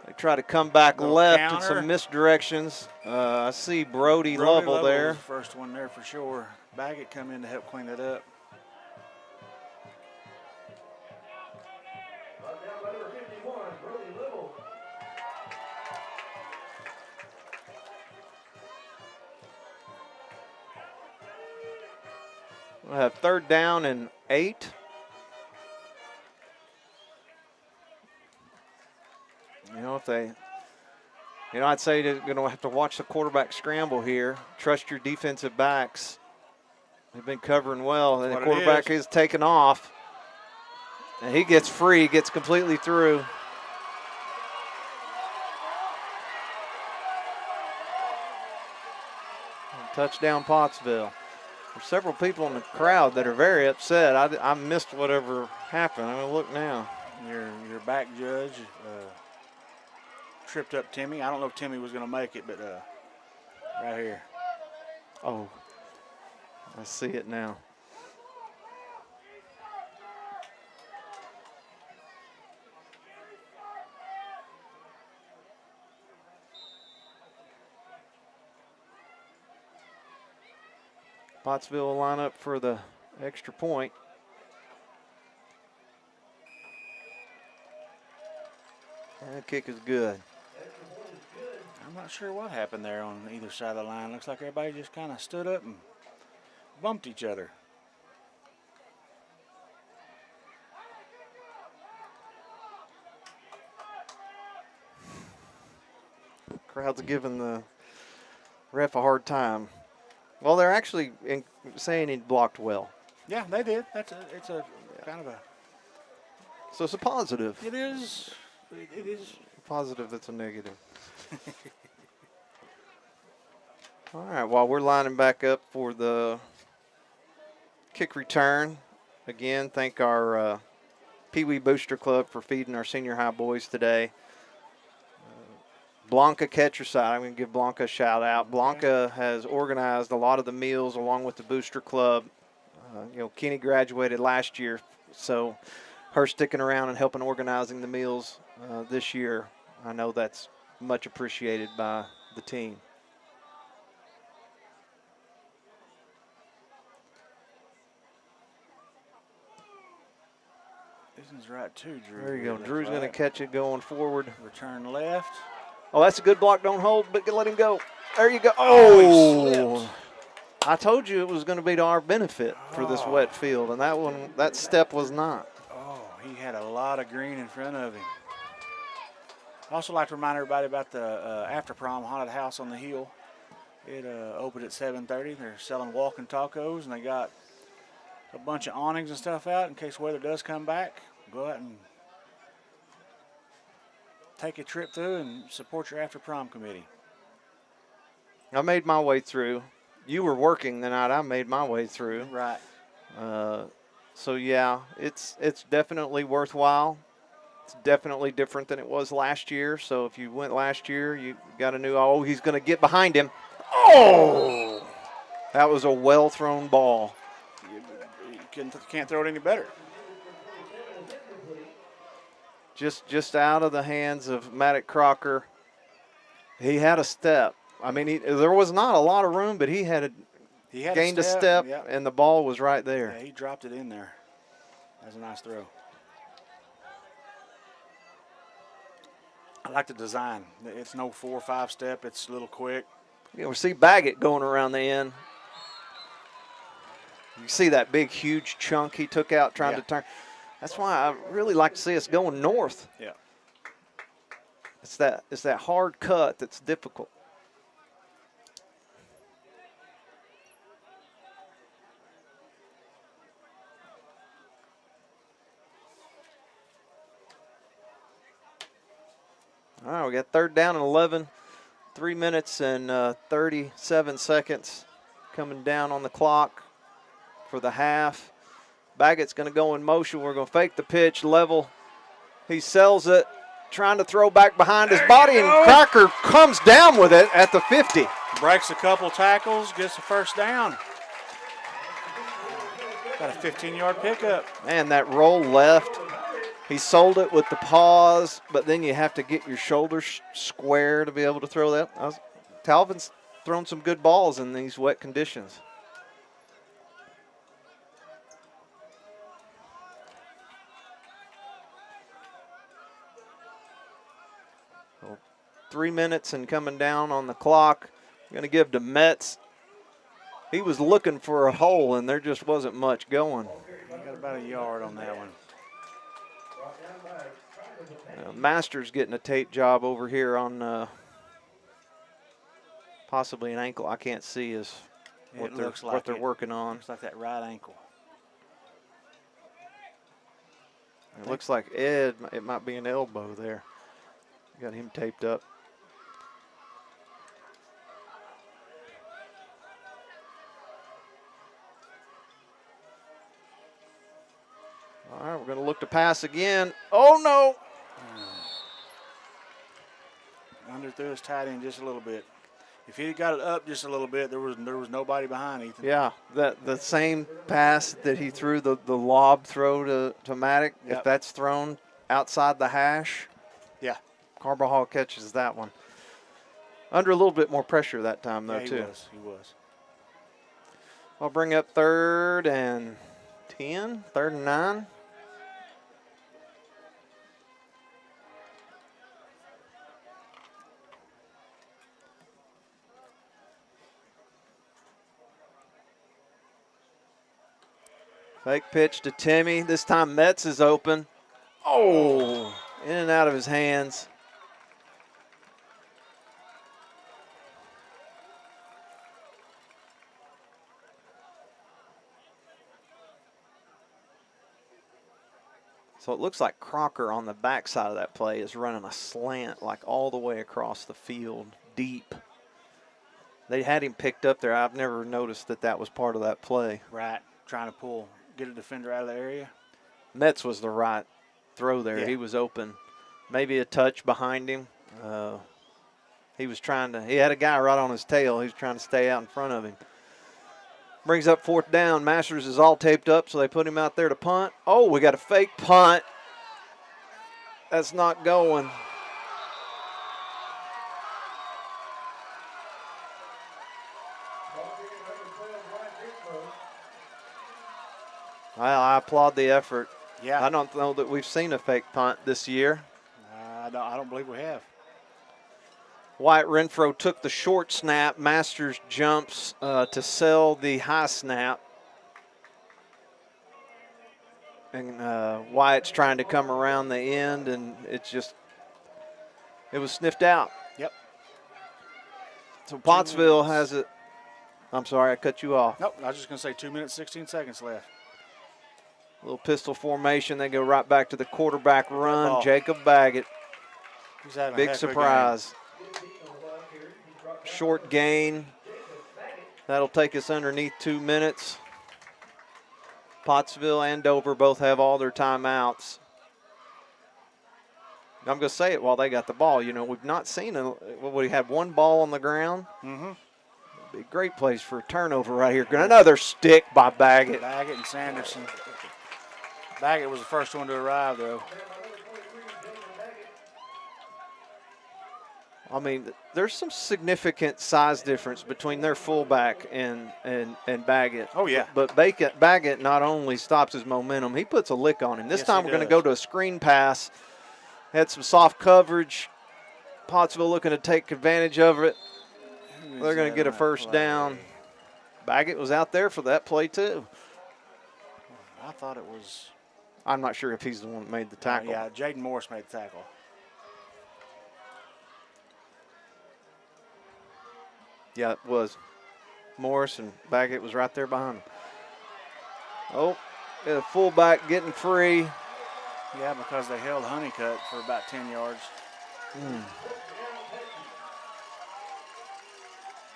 They try to come back Little left counter. in some misdirections. I see Brody Lovell Lovell there. was the first one there for sure. Baggett come in to help clean it up. Brought down by number 51, Brody Little. We'll have 3rd down and 8. You know, I'd say they're going to have to watch the quarterback scramble here. Trust your defensive backs. They've been covering well, and the quarterback is taking off. And he gets free, gets completely through. And touchdown Pottsville. There's several people in the crowd that are very upset. I missed whatever happened. I mean, look now. Your back judge tripped up Timmy. I don't know if Timmy was going to make it, but right here. Oh, I see it now. Pottsville will line up for the extra point. And the kick is good. I'm not sure what happened there on either side of the line. Looks like everybody just kind of stood up and bumped each other. Crowd's giving the ref a hard time. Well, they're actually saying he blocked well. Yeah, they did. It's a kind of a. So it's a positive. It is. It is. Positive, it's a negative. All right, while we're lining back up for the kick return, again, thank our Pee Wee Booster Club for feeding our senior high boys today. Blanca Catcher Side, I'm going to give Blanca a shout out. Blanca has organized a lot of the meals along with the Booster Club. Kenny graduated last year, so her sticking around and helping organizing the meals this year, I know that's much appreciated by the team. This one's right too, Drew. There you go. That's Drew's going to catch it going forward. Return left. Oh, that's a good block. Don't hold, but let him go. There you go. Oh, he slipped. I told you it was going to be to our benefit for this wet field, and that step was not. Oh, he had a lot of green in front of him. I also like to remind everybody about the after prom haunted house on the hill. It opened at 7:30. They're selling walking tacos, and they got a bunch of awnings and stuff out in case weather does come back. Go out and take a trip through and support your after prom committee. I made my way through. You were working the night I made my way through. Right. So yeah, it's definitely worthwhile. It's definitely different than it was last year. So if you went last year, you got a new, he's going to get behind him. Oh! That was a well-thrown ball. You can't throw it any better. Just out of the hands of Maddox Crocker. He had a step. I mean, there was not a lot of room, but he gained a step, yep. And the ball was right there. Yeah, he dropped it in there. That was a nice throw. I like the design. It's no 4 or 5 step. It's a little quick. We see Baggett going around the end. You see that big, huge chunk he took out trying to turn. That's why I really like to see us going north. Yeah. It's that hard cut that's difficult. All right, we got 3rd down and 11. 3 minutes and 37 seconds coming down on the clock for the half. Baggett's going to go in motion. We're going to fake the pitch, level. He sells it, trying to throw back behind his body, and Crocker comes down with it at the 50. Breaks a couple tackles, gets a first down. Got a 15-yard pickup. Man, that roll left. He sold it with the paws, but then you have to get your shoulders square to be able to throw that. Talvin's thrown some good balls in these wet conditions. Well, 3 minutes and coming down on the clock. I'm going to give to Metz. He was looking for a hole, and there just wasn't much going. He got about a yard on that one. Masters getting a tape job over here on possibly an ankle. I can't see is what they're working on. Looks like that right ankle. It looks like Ed, it might be an elbow there. Got him taped up. All right, we're going to look to pass again. Oh, no. Underthrew his tight end just a little bit. If he'd got it up just a little bit, there was nobody behind Ethan. Yeah, the same pass that he threw, the lob throw to Maddox, if that's thrown outside the hash, Carbajal catches that one. Under a little bit more pressure that time, though, too. He was. I'll bring up 3rd and 10, 3rd and 9. Fake pitch to Timmy. This time Metz is open. Oh, in and out of his hands. So it looks like Crocker on the backside of that play is running a slant like all the way across the field, deep. They had him picked up there. I've never noticed that that was part of that play. Right, trying to get a defender out of the area. Metz was the right throw there. Yeah. He was open. Maybe a touch behind him. He had a guy right on his tail. He was trying to stay out in front of him. Brings up 4th down. Masters is all taped up, so they put him out there to punt. Oh, we got a fake punt. That's not going. Well, I applaud the effort. Yeah. I don't know that we've seen a fake punt this year. I don't believe we have. Wyatt Renfro took the short snap. Masters jumps to sell the high snap. And Wyatt's trying to come around the end, and it was sniffed out. Yep. So Pottsville has it. I'm sorry, I cut you off. Nope, I was just going to say 2 minutes, 16 seconds left. Little pistol formation. They go right back to the quarterback run. Ball. Jacob Baggett. He's having a Big heck of a game. surprise. Short gain. That'll take us underneath 2 minutes. Pottsville and Dover both have all their timeouts. I'm going to say it while they got the ball. You know, we've not seen we had one ball on the ground. Mm-hmm. Be a great place for a turnover right here. Another stick by Baggett. Baggett and Sanderson. Baggett was the first one to arrive, though. I mean, there's some significant size difference between their fullback and Baggett. Oh, yeah. But Baggett not only stops his momentum, he puts a lick on him. This Yes, time he we're going to does. go to a screen pass. Had some soft coverage. Pottsville looking to take advantage of it. They're going to get a first down. Baggett was out there for that play, too. I thought it was. I'm not sure if he's the one that made the tackle. Yeah, Jaden Morris made the tackle. Yeah, it was. Morris and Baggett was right there behind him. Oh, a fullback getting free. Yeah, because they held Honeycutt for about 10 yards.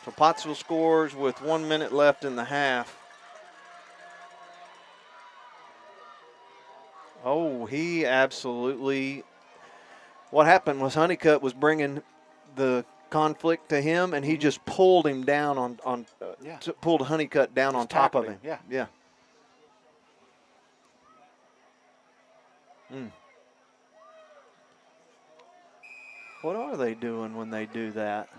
So Pottsville scores with 1 minute left in the half. Oh, he absolutely. What happened was Honeycutt was bringing the conflict to him, and he just pulled him down pulled Honeycutt down on top of him. Yeah. Yeah. What are they doing when they do that?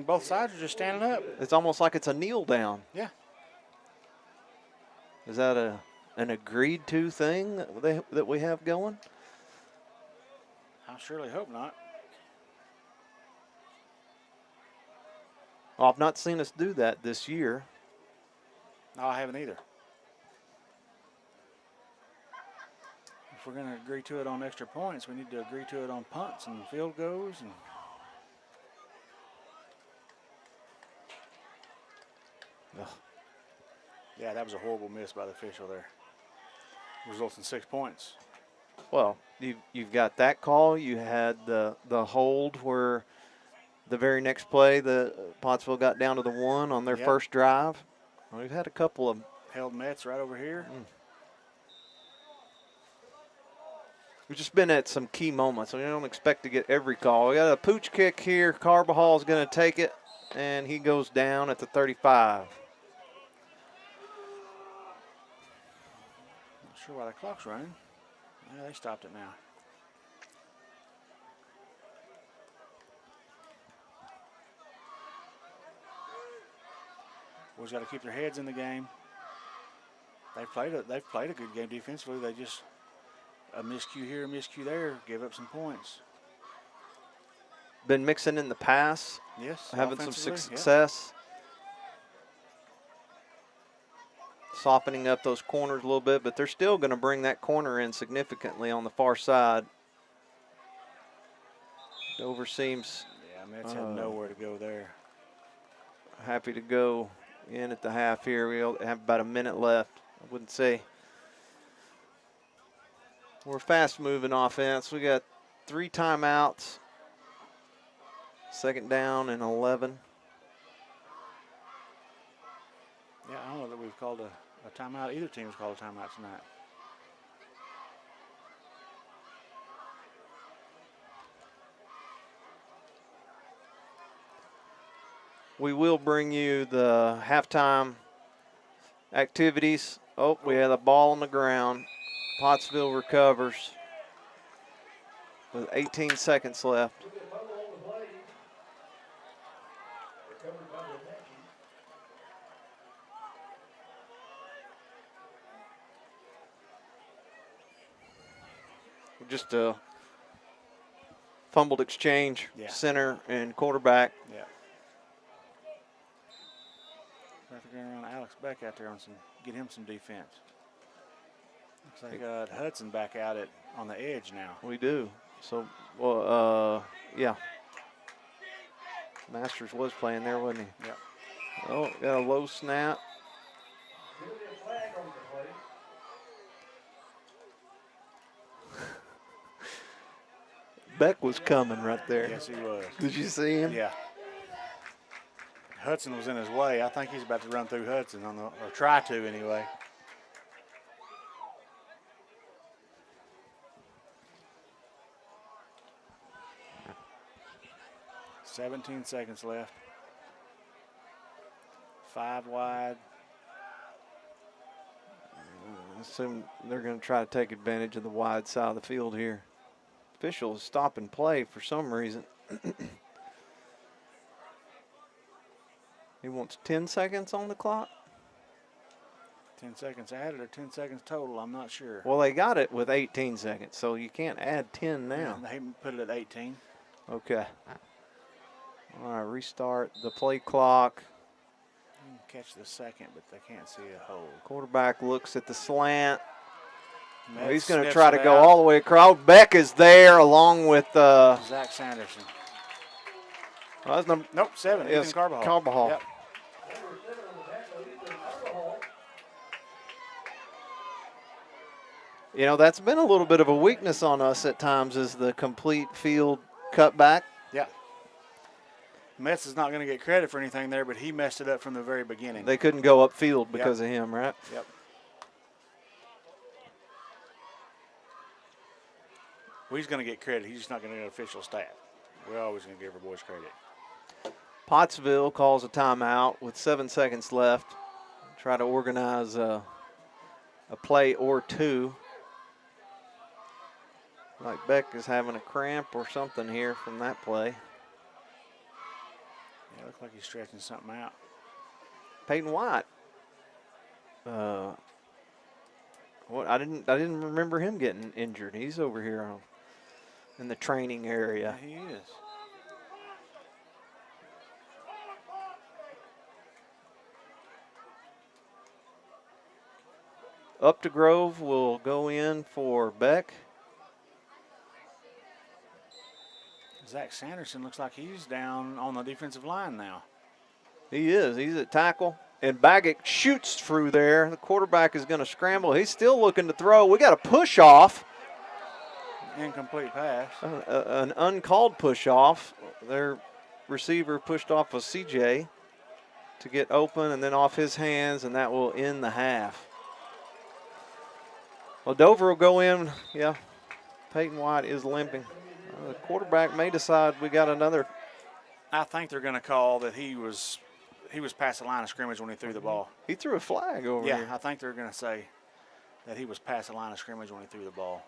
Both sides are just standing up. It's almost like it's a kneel down. Yeah. Is that an agreed to thing that we have going? I surely hope not. Well, I've not seen us do that this year. No, I haven't either. If we're going to agree to it on extra points, we need to agree to it on punts and field goals. And yeah, that was a horrible miss by the official there. Results in 6 points. Well, you've got that call. You had the hold where the very next play, the Pottsville got down to the 1 on their first drive. We've had a couple of Held Metz right over here. We've just been at some key moments. We don't expect to get every call. We got a pooch kick here. Carbajal is going to take it, and he goes down at the 35. Not sure why the clock's running. Yeah, they stopped it now. Boys got to keep their heads in the game. They've played a good game defensively. They just a miscue here, a miscue there, give up some points. Been mixing in the pass, Yes, having some offensively, success. Softening up those corners a little bit, but they're still going to bring that corner in significantly on the far side. Dover seems Metz had nowhere to go there. happy to go in at the half here. We have about a minute left. I wouldn't say We're a fast-moving offense. We got 3 timeouts. 2nd down and 11. Yeah, I don't know that we've called a timeout. Either team's called a timeout tonight. We will bring you the halftime activities. Oh, we have the ball on the ground. Pottsville recovers with 18 seconds left. We'll get Bubba on the play. Recovered by the Apache. Just a fumbled exchange, Yeah. center and quarterback. Yeah. Have to go around Alex Beck out there on get him some defense. Looks like Hudson back out on the edge now. We do. So, well, yeah. Masters was playing there, wasn't he? Yep. Oh, got a low snap. There'll be a flag on the play. Beck was coming right there. Yes, he was. Did you see him? Yeah. Hudson was in his way. I think he's about to run through Hudson or try to anyway. "17 seconds left. 5 wide. I assume they're going to try to take advantage of the wide side of the field here. Officials stop and play for some reason. He wants 10 seconds on the clock. 10 seconds added or 10 seconds total, I'm not sure. Well, they got it with 18 seconds, so you can't add 10 now. They put it at 18. Okay. All right, restart the play clock. You can catch the second, but they can't see a hole. Quarterback looks at the slant. Metz He's going to sniffs try it to go out. all the way across. Beck is there along with Zach Sanderson. that's number, Nope, 7. yes, Ethan Carbajal. Carbajal. Yep. Number 7 on the tackle, Ethan Carbajal. You know, that's been a little bit of a weakness on us at times is the complete field cutback. Yeah. Metz is not going to get credit for anything there, but he messed it up from the very beginning. They couldn't go upfield because of him, right? Yep. Well, he's going to get credit. He's just not going to get official stat. We're always going to give our boys credit. Pottsville calls a timeout with 7 seconds left. Try to organize a play or two. Like Beck is having a cramp or something here from that play. Yeah, looks like he's stretching something out. Peyton White. What I didn't remember him getting injured. He's over here in the training area. Yeah, he is. Up to Grove will go in for Beck. Zach Sanderson looks like he's down on the defensive line now. He is. He's at tackle. And Baggett shoots through there. The quarterback is going to scramble. He's still looking to throw. We got a push off. Incomplete pass. An uncalled push off. Their receiver pushed off of CJ to get open and then off his hands, and that will end the half. Well, Dover will go in. Yeah, Peyton White is limping. The quarterback may decide we got another. I think they're going to call that he was past the line of scrimmage when he threw the ball. He threw a flag over Yeah, here. I think they're going to say that he was past the line of scrimmage when he threw the ball.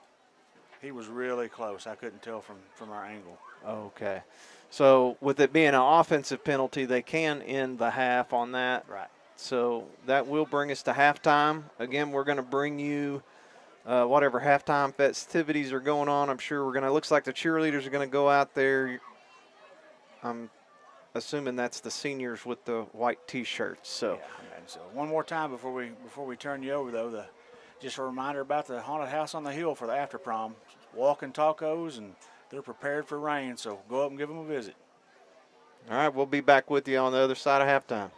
He was really close. I couldn't tell from our angle. Okay. So with it being an offensive penalty, they can end the half on that. Right. So that will bring us to halftime. Again, we're going to bring you whatever halftime festivities are going on. I'm sure looks like the cheerleaders are going to go out there. I'm assuming that's the seniors with the white T-shirts. So. Yeah, and so one more time before we turn you over, though, just a reminder about the haunted house on the hill for the after prom. Walking tacos, and they're prepared for rain, so go up and give them a visit. All right, we'll be back with you on the other side of halftime.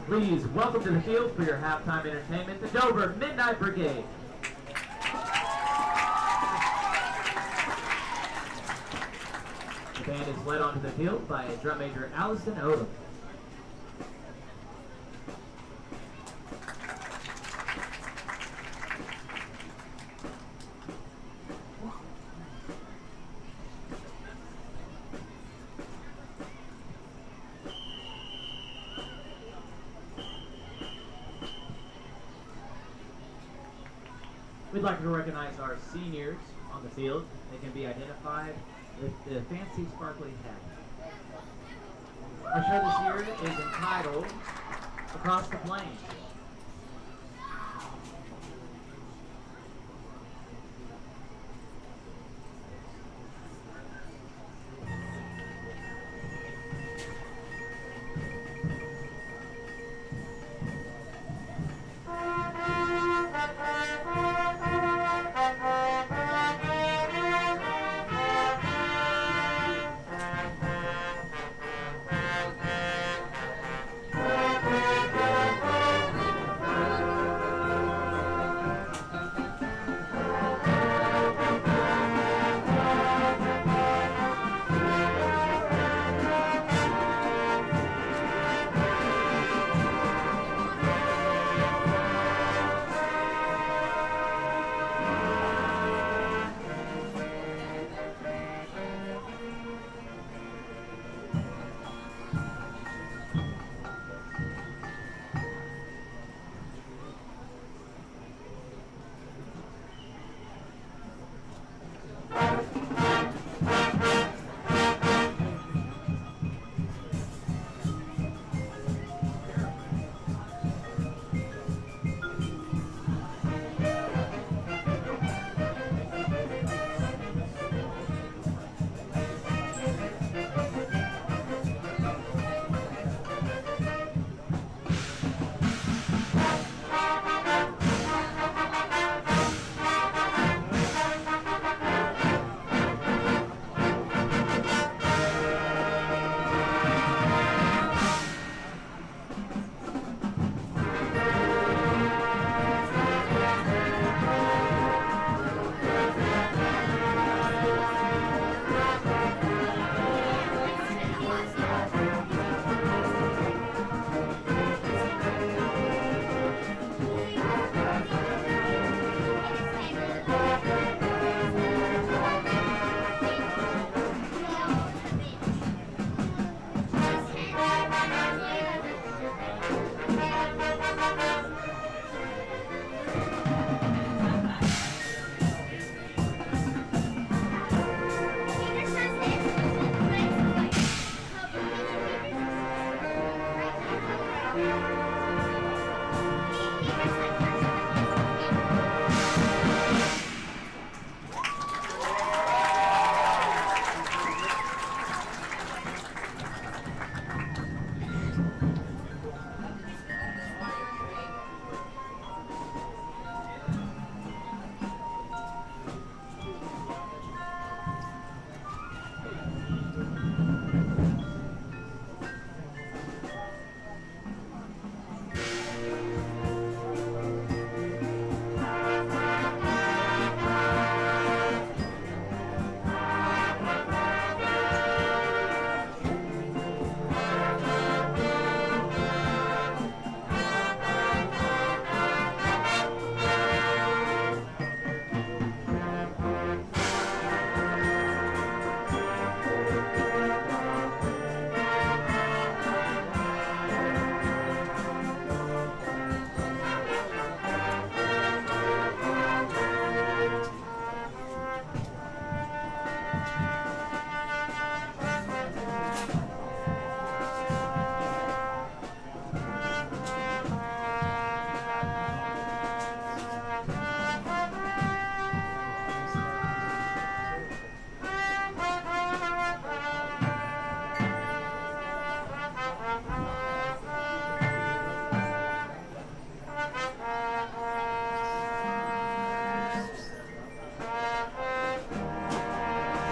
Please welcome to the field for your halftime entertainment, the Dover Midnight Brigade. The band is led onto the field by drum major Allison Odom. We'd like to recognize our seniors on the field. They can be identified with the fancy sparkly hat. Our show this year is entitled Across the Plains.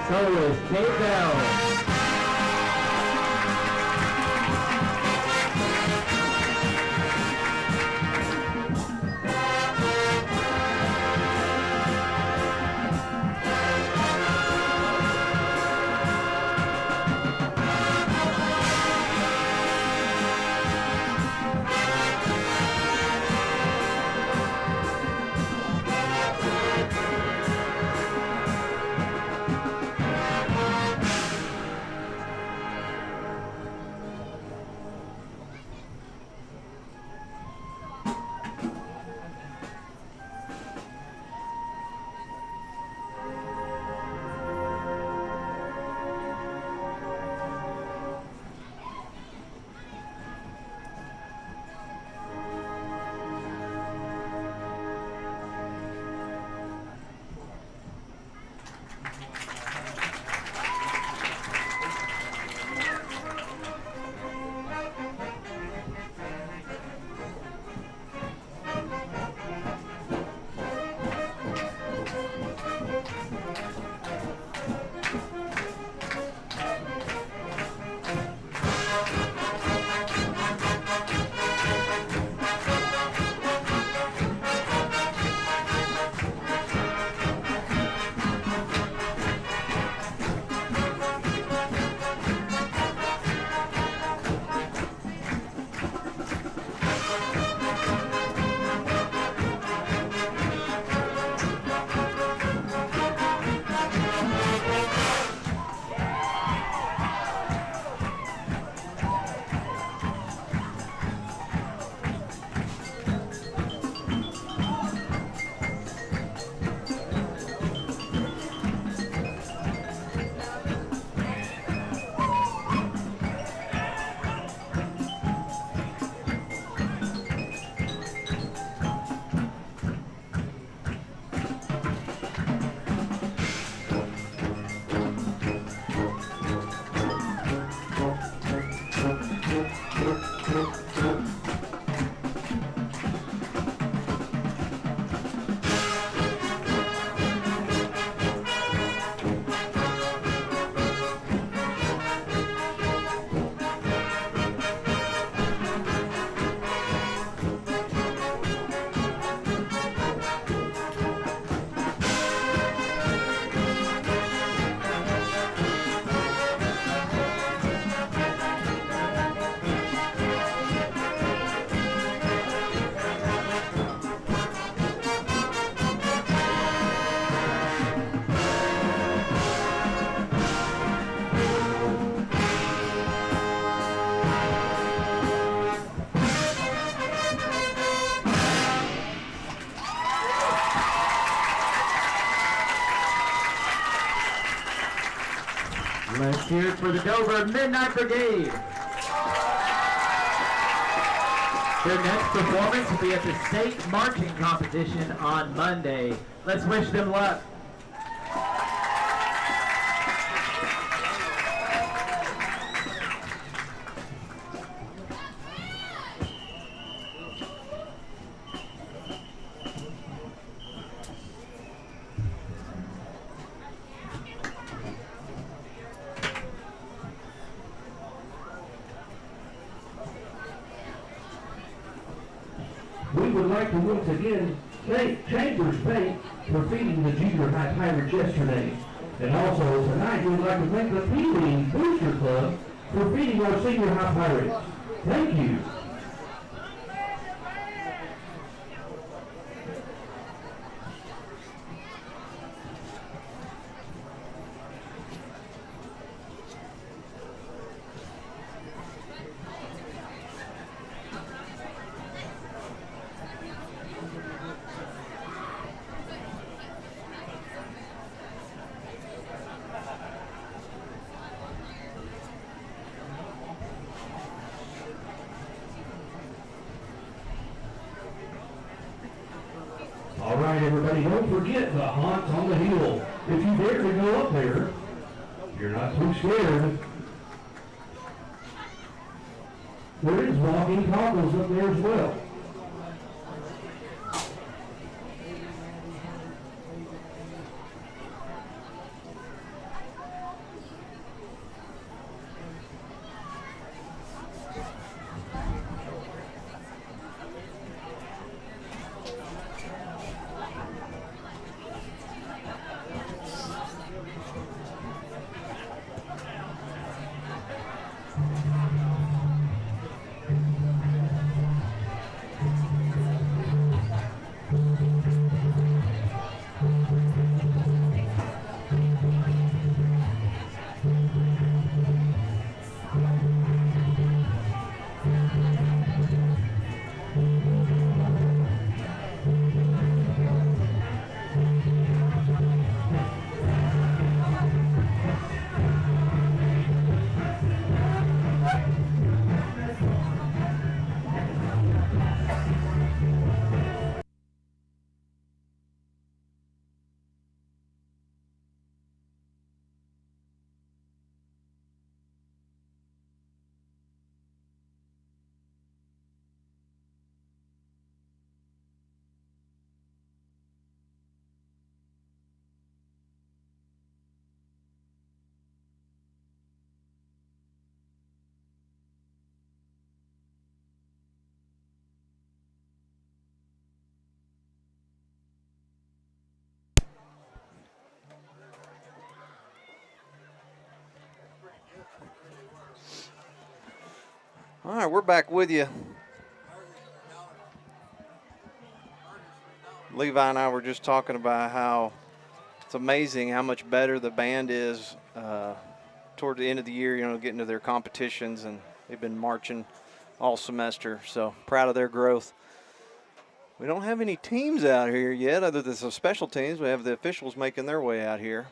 So is Kate Bell. Let's hear it for the Dover Midnight Brigade. Their next performance will be at the state marching competition on Monday. Let's wish them luck. We would like to once again thank Chambers Bank for feeding the junior high Pirates yesterday. And also tonight we would like to thank the Pee-wee Booster Club for feeding our senior high Pirates. Thank you. All right, everybody, don't forget the Haunts on the Hill. If you dare to go up there, you're not too scared. There is walking tacos up there as well. All right, we're back with you. Levi and I were just talking about how it's amazing how much better the band is toward the end of the year, getting to their competitions, and they've been marching all semester. So proud of their growth. We don't have any teams out here yet other than some special teams. We have the officials making their way out here.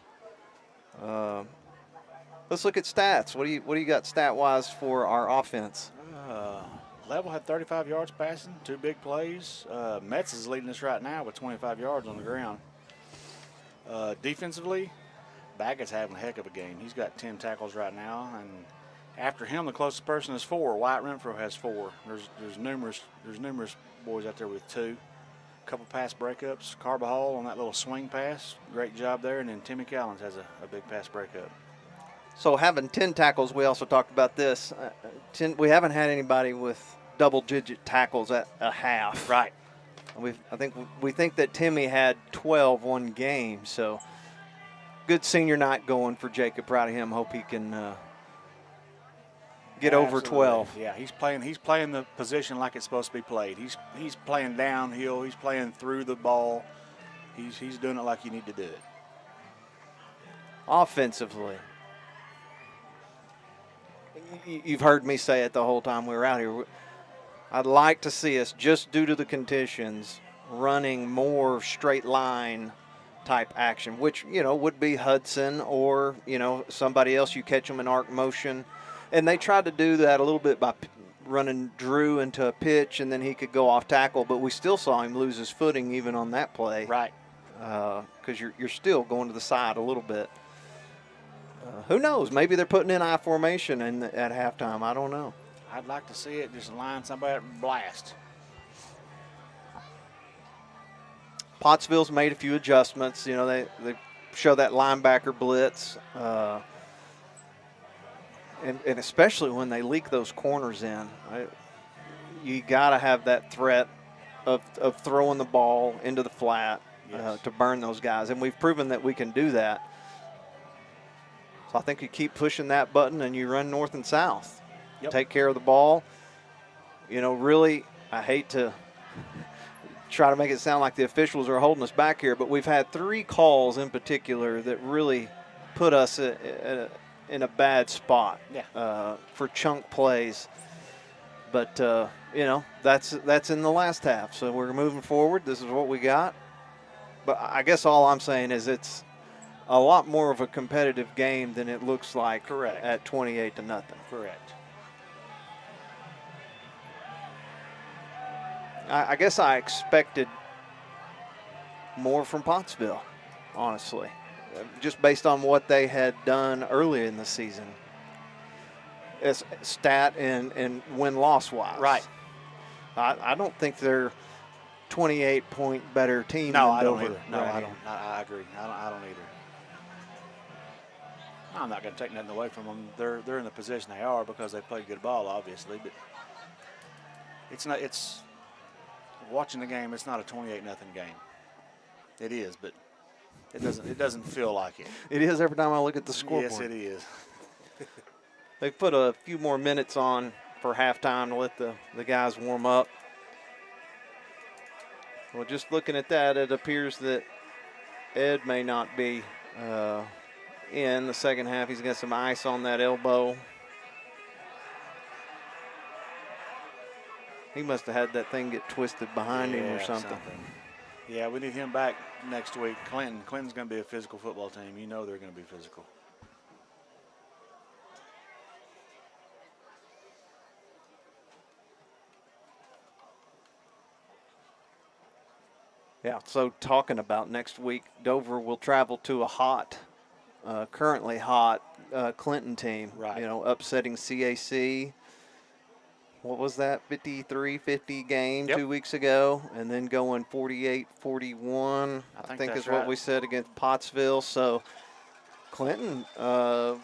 Let's look at stats. What do you got stat-wise for our offense? Level had 35 yards passing, 2 big plays. Metz is leading us right now with 25 yards on the ground. Defensively, Baggett's having a heck of a game. He's got 10 tackles right now, and after him, the closest person is 4. Wyatt Renfro has 4. There's numerous boys out there with 2. A couple pass breakups. Carbajal on that little swing pass, great job there, and then Timmy Callens has a big pass breakup. So having 10 tackles, we also talked about this. We haven't had anybody with double-digit tackles at a half. Right. We think that Timmy had 12 one game, so good senior night going for Jacob. Proud of him. Hope he can get over 12. Yeah, he's playing the position like it's supposed to be played. He's playing downhill. He's playing through the ball. He's doing it like you need to do it. Offensively, you've heard me say it the whole time we were out here. I'd like to see us, just due to the conditions, running more straight line type action, which, would be Hudson or, somebody else. You catch them in arc motion. And they tried to do that a little bit by running Drew into a pitch, and then he could go off tackle. But we still saw him lose his footing even on that play. Right. Because you're still going to the side a little bit. Who knows? Maybe they're putting in I formation at halftime. I don't know. I'd like to see it just line somebody up and blast. Pottsville's made a few adjustments. They show that linebacker blitz. And especially when they leak those corners in. You got to have that threat of throwing the ball into the flat to burn those guys. And we've proven that we can do that. So I think you keep pushing that button and you run north and south. Yep. Take care of the ball. Really, I hate to try to make it sound like the officials are holding us back here, but we've had 3 calls in particular that really put us in a bad spot for chunk plays. But, that's in the last half. So we're moving forward. This is what we got. But I guess all I'm saying is it's a lot more of a competitive game than it looks like. Correct. At 28-0. Correct. I guess I expected more from Pottsville, honestly, just based on what they had done earlier in the season, as stat and win-loss wise. Right. I don't think they're 28-point better team. No, than I don't Dover either. No, right I here. don't. I agree. I don't either. I'm not going to take nothing away from them. They're in the position they are because they played good ball, obviously. But it's watching the game. It's not a 28-0 game. It is, but it doesn't feel like it. It is every time I look at the scoreboard. Yes, it is. They put a few more minutes on for halftime to let the guys warm up. Well, just looking at that, it appears that Ed may not be in the second half. He's got some ice on that elbow. He must have had that thing get twisted behind him or something. Yeah, we need him back next week. Clinton's going to be a physical football team. You know they're going to be physical. Yeah, so talking about next week, Dover will travel to a currently hot Clinton team. Right. Upsetting CAC. What was that, 53-50 game 2 weeks ago, and then going 48-41, I think is what we said against Pottsville. So Clinton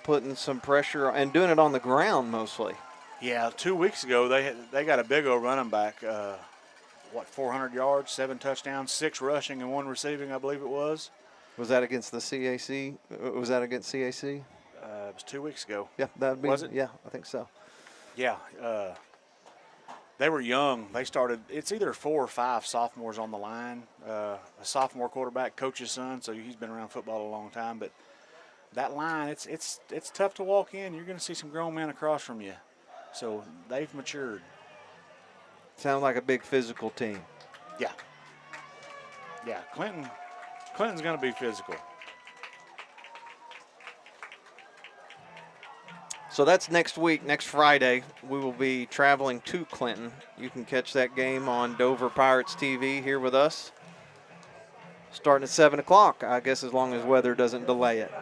putting some pressure and doing it on the ground mostly. Yeah, 2 weeks ago they got a big old running back, 400 yards, 7 touchdowns, 6 rushing and 1 receiving, I believe it was. Was that against the CAC? Was that against CAC? It was 2 weeks ago. Yeah, that would be. Was it? Yeah, I think so. Yeah, They were young. They started. It's either 4 or 5 sophomores on the line. A sophomore quarterback, coach's son, so he's been around football a long time. But that line, it's tough to walk in. You're going to see some grown men across from you. So they've matured. Sounds like a big physical team. Yeah. Yeah. Clinton's going to be physical. So that's next week, next Friday. We will be traveling to Clinton. You can catch that game on Dover Pirates TV here with us. Starting at 7 o'clock, I guess, as long as weather doesn't delay it.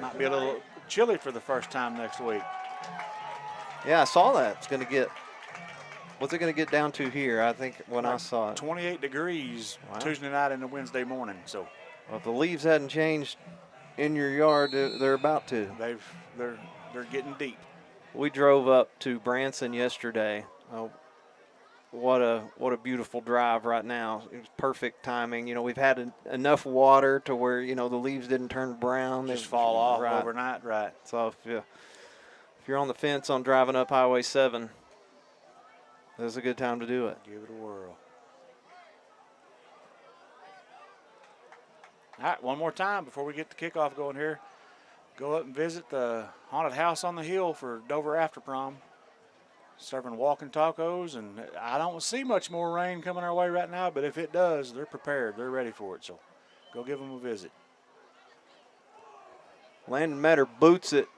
Might be a little chilly for the first time next week. Yeah, I saw that. It's going to get, what's it going to get down to here? I think when I saw it. 28 degrees Wow. Tuesday night into Wednesday morning. So Well, if the leaves hadn't changed in your yard, they're about to. they're getting deep. We drove up to Branson yesterday. Oh, what a beautiful drive right now. It was perfect timing. You know, we've had enough water to where, you know, the leaves didn't turn brown. Just They fall off right. overnight, right? So if you're on the fence on driving up Highway 7, this is a good time to do it. Give it a whirl. All right, one more time before we get the kickoff going here. Go up and visit the haunted house on the hill for Dover After Prom. Serving walking tacos, and I don't see much more rain coming our way right now, but if it does, they're prepared. They're ready for it, so go give them a visit. Landon Metter boots it.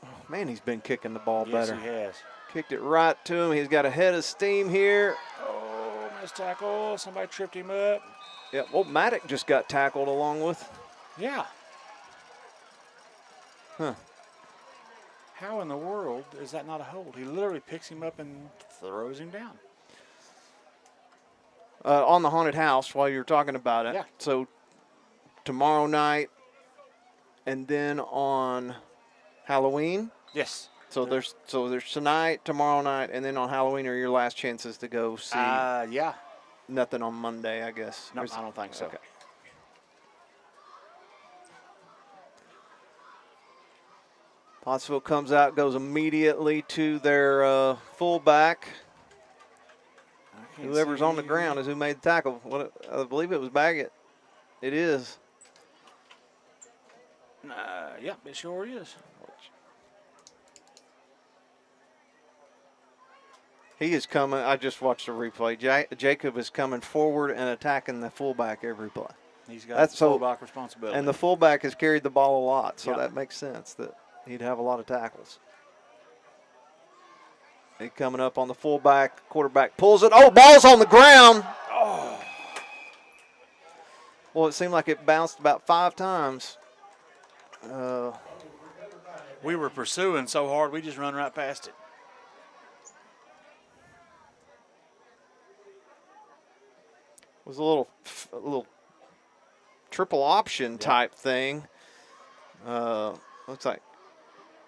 Oh, man, he's been kicking the ball Yes, better. he has. Kicked it right to him. He's got a head of steam here. Oh, missed tackle. Somebody tripped him up. Yeah, well, Maddock just got tackled along with. Yeah. Huh. How in the world is that not a hold? He literally picks him up and throws him down. On the haunted house while you were talking about it. Yeah. So tomorrow night and then on Halloween. Yes. So there's tonight, tomorrow night, and then on Halloween are your last chances to go see. Yeah. Nothing on Monday, I guess. No, Or is- I don't think so. Okay. Pottsville comes out, goes immediately to their fullback. I can't Whoever's on the see- ground is who made the tackle. I believe it was Baggett. It is. Yep, it sure is. He is coming. I just watched the replay. Jacob is coming forward and attacking the fullback every play. He's got That's so- fullback responsibility. And the fullback has carried the ball a lot, so Yep. that makes sense that he'd have a lot of tackles. He coming up on the fullback. Quarterback pulls it. Oh, ball's on the ground. Oh. Well, it seemed like it bounced about 5 times. We were pursuing so hard, we just run right past it. Was a little triple option type thing. Looks like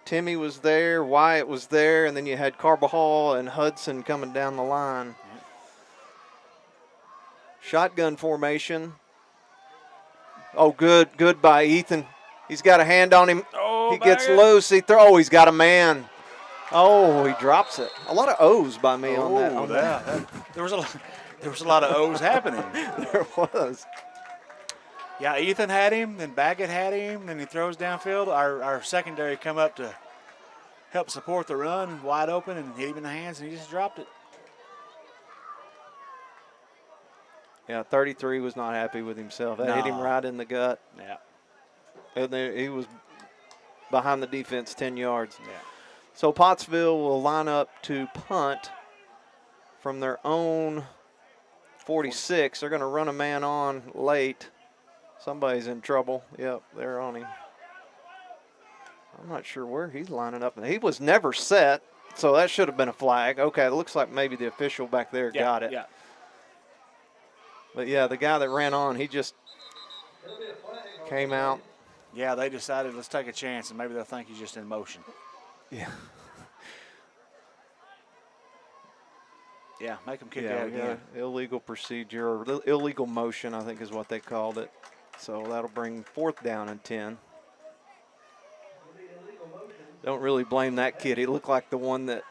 Timmy was there, Wyatt was there, and then you had Carbajal and Hudson coming down the line. Shotgun formation. Oh, good by Ethan. He's got a hand on him. Oh, He gets Baggett. loose. He's got a man. Oh, he drops it. A lot of O's by me on that. Oh, there was a lot of O's happening. There was. Yeah, Ethan had him, then Baggett had him, then he throws downfield. Our secondary come up to help support the run, wide open, and hit him in the hands, and he just dropped it. Yeah, 33 was not happy with himself. That hit him No. right in the gut. Yeah, And there, he was behind the defense 10 yards. yeah. So Pottsville will line up to punt from their own 46. They're going to run a man on late. Somebody's in trouble. Yep, they're on him. I'm not sure where he's lining up. He was never set, so that should have been a flag. Okay, it looks like maybe the official back there got it. Yeah. But, yeah, the guy that ran on, he just came out. Yeah, they decided let's take a chance, and maybe they'll think he's just in motion. Yeah. Yeah, make him kick Yeah, out again. illegal procedure or illegal motion, I think is what they called it. So that'll bring 4th down and 10. Don't really blame that kid. He looked like the one that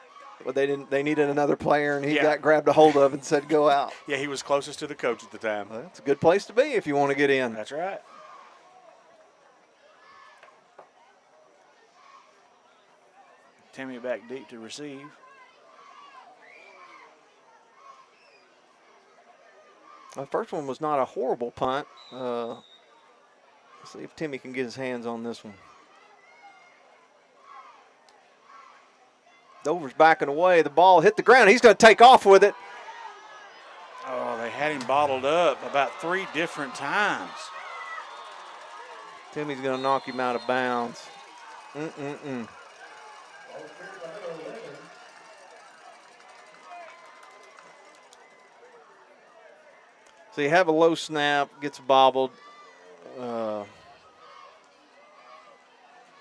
Well, they needed another player, and he Yeah. got grabbed a hold of and said, go out. Yeah, he was closest to the coach at the time. Well, that's a good place to be if you want to get in. That's right. Timmy back deep to receive. The first one was not a horrible punt. Let's see if Timmy can get his hands on this one. Dover's backing away. The ball hit the ground. He's going to take off with it. Oh, they had him bottled up about 3 different times. Timmy's going to knock him out of bounds. So you have a low snap, gets bobbled. I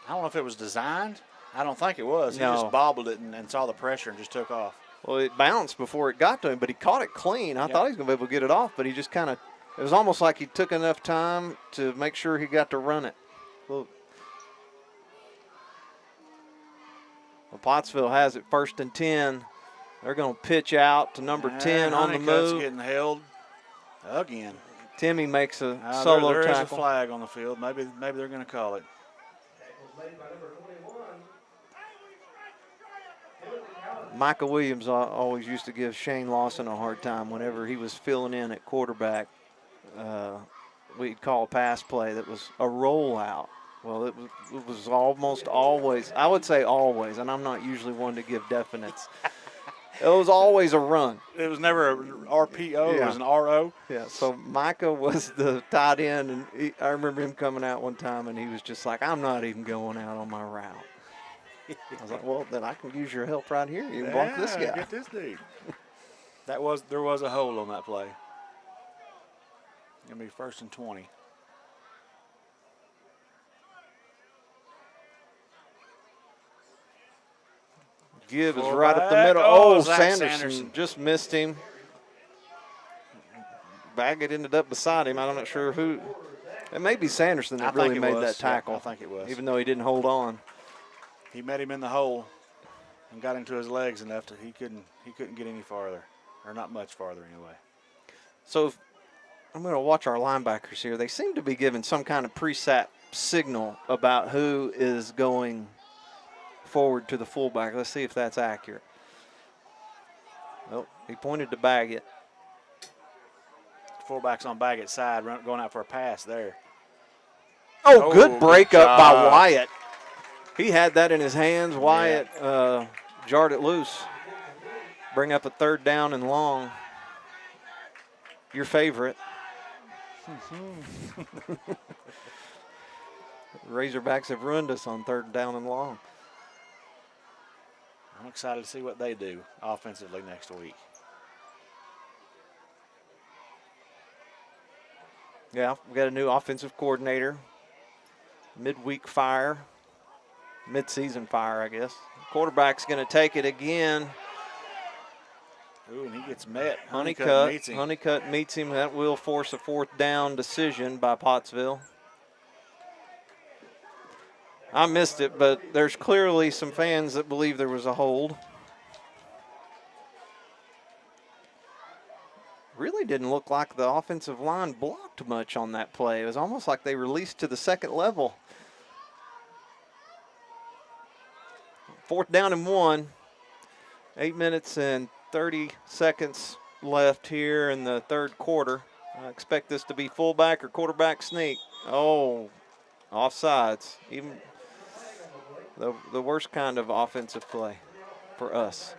don't know if it was designed. I don't think it was. No. He just bobbled it and saw the pressure and just took off. Well, it bounced before it got to him, but he caught it clean. I thought he was going to be able to get it off, but he just kind of, it was almost like he took enough time to make sure he got to run it. Well, Pottsville has it 1st and 10. They're going to pitch out to number 10 on the Honeycutt's move. getting held again. Timmy makes a solo there is a tackle. flag on the field. Maybe they're going to call it. Micah Williams always used to give Shane Lawson a hard time whenever he was filling in at quarterback. We'd call a pass play that was a rollout. Well, it was almost always, I would say always, and I'm not usually one to give definites. It was always a run. It was never a RPO. It Yeah. was an RO. Yeah, so Micah was the tight end, and I remember him coming out one time, and he was just like, I'm not even going out on my route. I was like, well, then I can use your help right here. You can block this guy. Get this dude. There was a hole on that play. Gonna be 1st and 20. Give is Fullback. right up the middle. Oh, Oh, Zach Sanderson just missed him. Baggett ended up beside him. I'm not sure who. It may be Sanderson that really made that tackle. I think it was. Even though he didn't hold on. He met him in the hole and got into his legs enough that he couldn't get any farther, or not much farther anyway. So I'm going to watch our linebackers here. They seem to be giving some kind of preset signal about who is going forward to the fullback. Let's see if that's accurate. Nope, he pointed to Baggett. Fullback's on Baggett's side, going out for a pass there. Oh, good break good up by job. Wyatt. He had that in his hands. Wyatt jarred it loose. Bring up a 3rd down and long. Your favorite. Razorbacks have ruined us on 3rd down and long. I'm excited to see what they do offensively next week. Yeah, we got a new offensive coordinator. Midweek fire. Mid-season fire, I guess. Quarterback's going to take it again. Ooh, and he gets met. Honeycutt meets him. Honeycutt meets him. That will force a 4th down decision by Pottsville. I missed it, but there's clearly some fans that believe there was a hold. Really didn't look like the offensive line blocked much on that play. It was almost like they released to the 2nd level. 4th down and 1. 8 minutes and 30 seconds left here in the 3rd quarter. I expect this to be fullback or quarterback sneak. Oh, offsides. Even the worst kind of offensive play for us.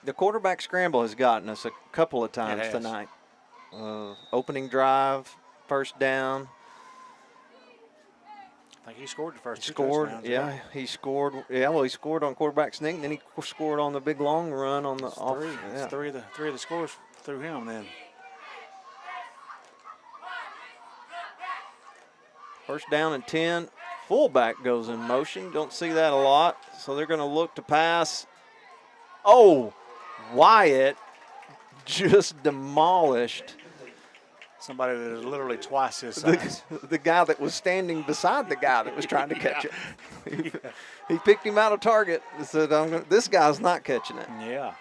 The quarterback scramble has gotten us a couple of times has. tonight. Opening drive, 1st down. I think he scored the first two Scored, touchdowns, yeah, right? he scored. Yeah, well, he scored on quarterback sneak, and then he scored on the big long run on the It's off. three. Yeah. It's three of the scores through him then. 1st down and 10. Fullback goes in motion. Don't see that a lot, so they're going to look to pass. Oh, Wyatt just demolished Somebody that is literally twice his size. The guy that was standing beside the guy that was trying to catch it. He picked him out of target and said, this guy's not catching it. Yeah.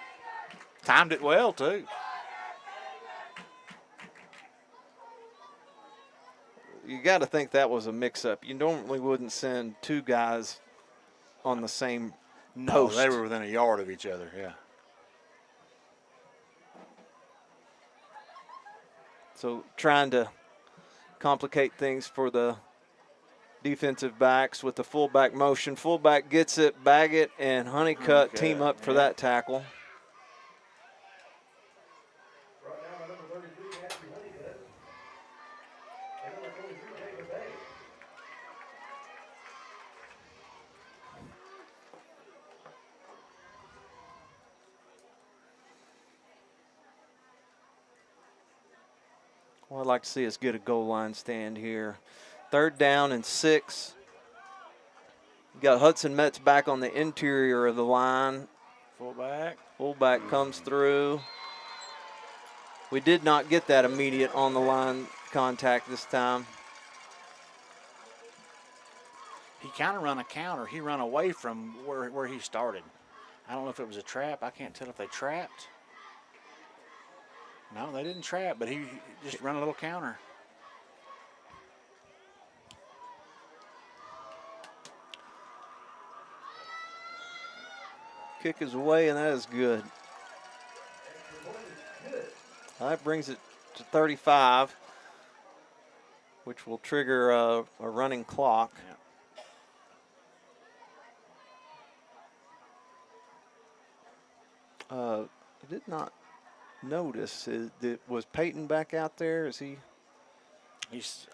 Timed it well, too. You got to think that was a mix-up. You normally wouldn't send two guys on the same post. They were within a yard of each other, yeah. So trying to complicate things for the defensive backs with the fullback motion. Fullback gets it, Baggett and Honeycutt team up for that tackle. Brought down by number 33, Matthew Honeycutt. And number 23, David Bay. Well, I'd like to see us get a goal line stand here. 3rd down and 6. You got Hudson Metz back on the interior of the line. Fullback comes through. We did not get that immediate on the line contact this time. He kind of run a counter. He run away from where he started. I don't know if it was a trap. I can't tell if they trapped. No, they didn't trap, but he just run a little counter. Kick is away, and that is good. That brings it to 35, which will trigger a running clock. I did not notice. Was Peyton back out there? Is he?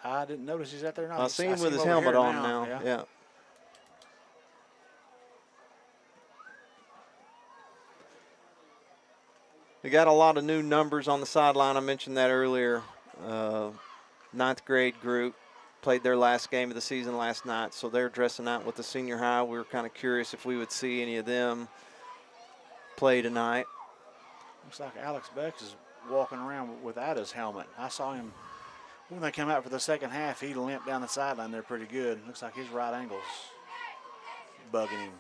I didn't notice he's out there now. I see him with his helmet on now. Yeah. We got a lot of new numbers on the sideline. I mentioned that earlier. 9th grade group played their last game of the season last night, so they're dressing out with the senior high. We were kind of curious if we would see any of them play tonight. Looks like Alex Beck is walking around without his helmet. I saw him when they came out for the second half. He limped down the sideline there pretty good. Looks like his right ankle's bugging him.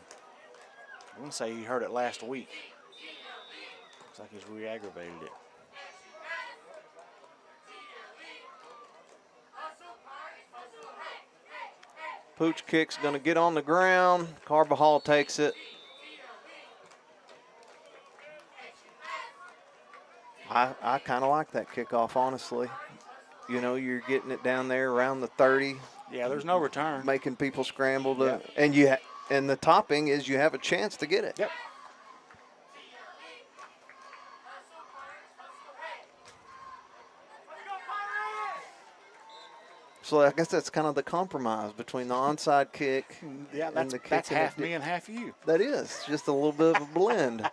I want to say he hurt it last week. Looks like he's re-aggravated it. Pooch kick's going to get on the ground. Carbajal takes it. I kind of like that kickoff, honestly. You know, you're getting it down there around the 30. Yeah, there's no return. Making people scramble to, and the topping is you have a chance to get it. Yep. So I guess that's kind of the compromise between the onside kick and the kick. That's half me and half you. That is just a little bit of a blend.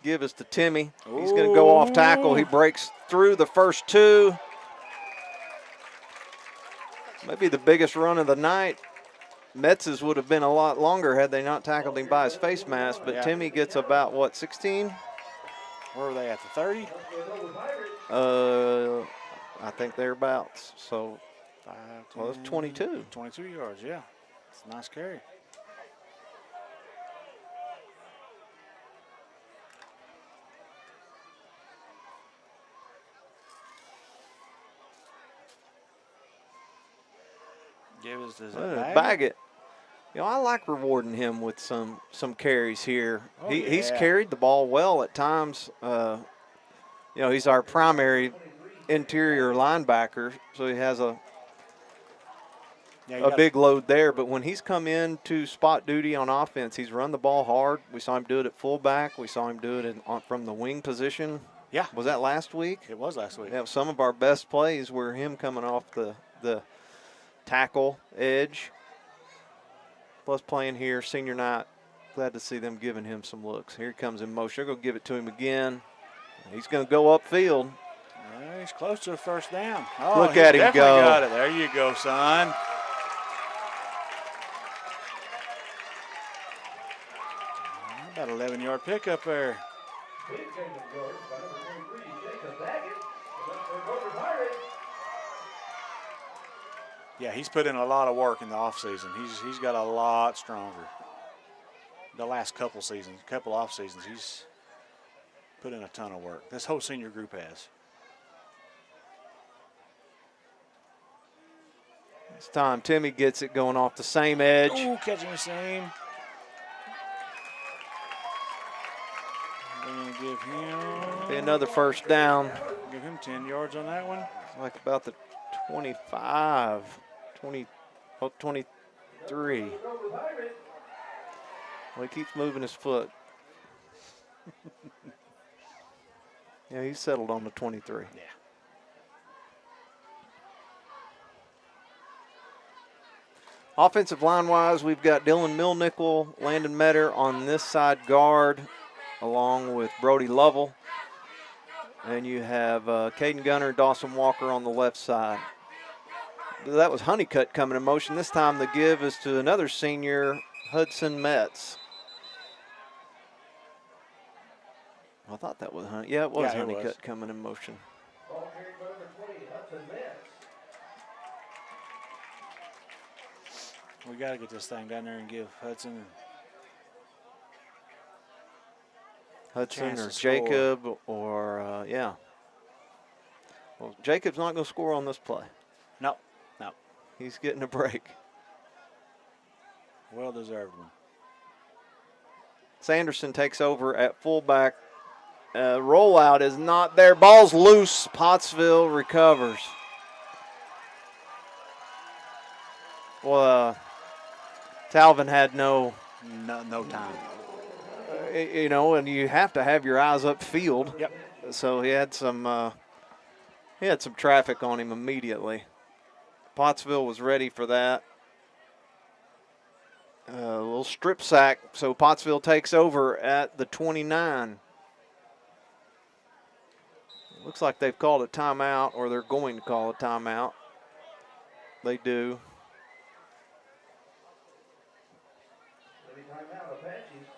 Give us to Timmy. He's going to go off tackle. He breaks through the first two. Maybe the biggest run of the night. Metz's would have been a lot longer had they not tackled him by his face mask, but Timmy gets about, what, 16? Where are they at, the 30? I think thereabouts. So, 5, 10, well, it's 22. 22 yards, yeah. It's a nice carry. Give us this Baggett. You know, I like rewarding him with some carries here. He's carried the ball well at times. You know, he's our primary interior linebacker, so he has a big load there. But when he's come in to spot duty on offense, he's run the ball hard. We saw him do it at fullback. We saw him do it from the wing position. Yeah. Was that last week? It was last week. Yeah, some of our best plays were him coming off the tackle edge. Plus playing here, senior night. Glad to see them giving him some looks. Here he comes in motion. They're going to give it to him again. He's going to go upfield. Yeah, he's close to a first down. Oh, look at him go. Got it. There you go, son. About 11-yard pickup there. Big gain of yards by number 23, Jacob Baggett. And that's for Golden Pirates. Yeah, he's put in a lot of work in the offseason. He's got a lot stronger. The last couple off seasons, he's put in a ton of work. This whole senior group has. This time Timmy gets it going off the same edge. Ooh, catching the same. They're going to give him. Be another first down. Give him 10 yards on that one. Like about the 25, 20, oh, 23. Well, he keeps moving his foot. Yeah, he's settled on the 23. Yeah. Offensive line-wise, we've got Dylan Milnickel, Landon Metter on this side guard, along with Brody Lovell. And you have Caden Gunner, Dawson Walker on the left side. That was Honeycutt coming in motion. This time the give is to another senior, Hudson Metz. I thought that was Honey. Yeah, it was Honeycutt coming in motion. Ball carried by number 20, Hudson Metz. We got to get this thing down there and give Hudson or score. Jacob or, yeah. Well, Jacob's not going to score on this play. No. He's getting a break. Well-deserved one. Sanderson takes over at fullback. Rollout is not there. Ball's loose. Pottsville recovers. Well, Talvin had no time. You know, and you have to have your eyes upfield. Yep. So he had some traffic on him immediately. Pottsville was ready for that. A little strip sack, so Pottsville takes over at the 29. Looks like they've called a timeout, or they're going to call a timeout. They do. Any timeout, Apaches.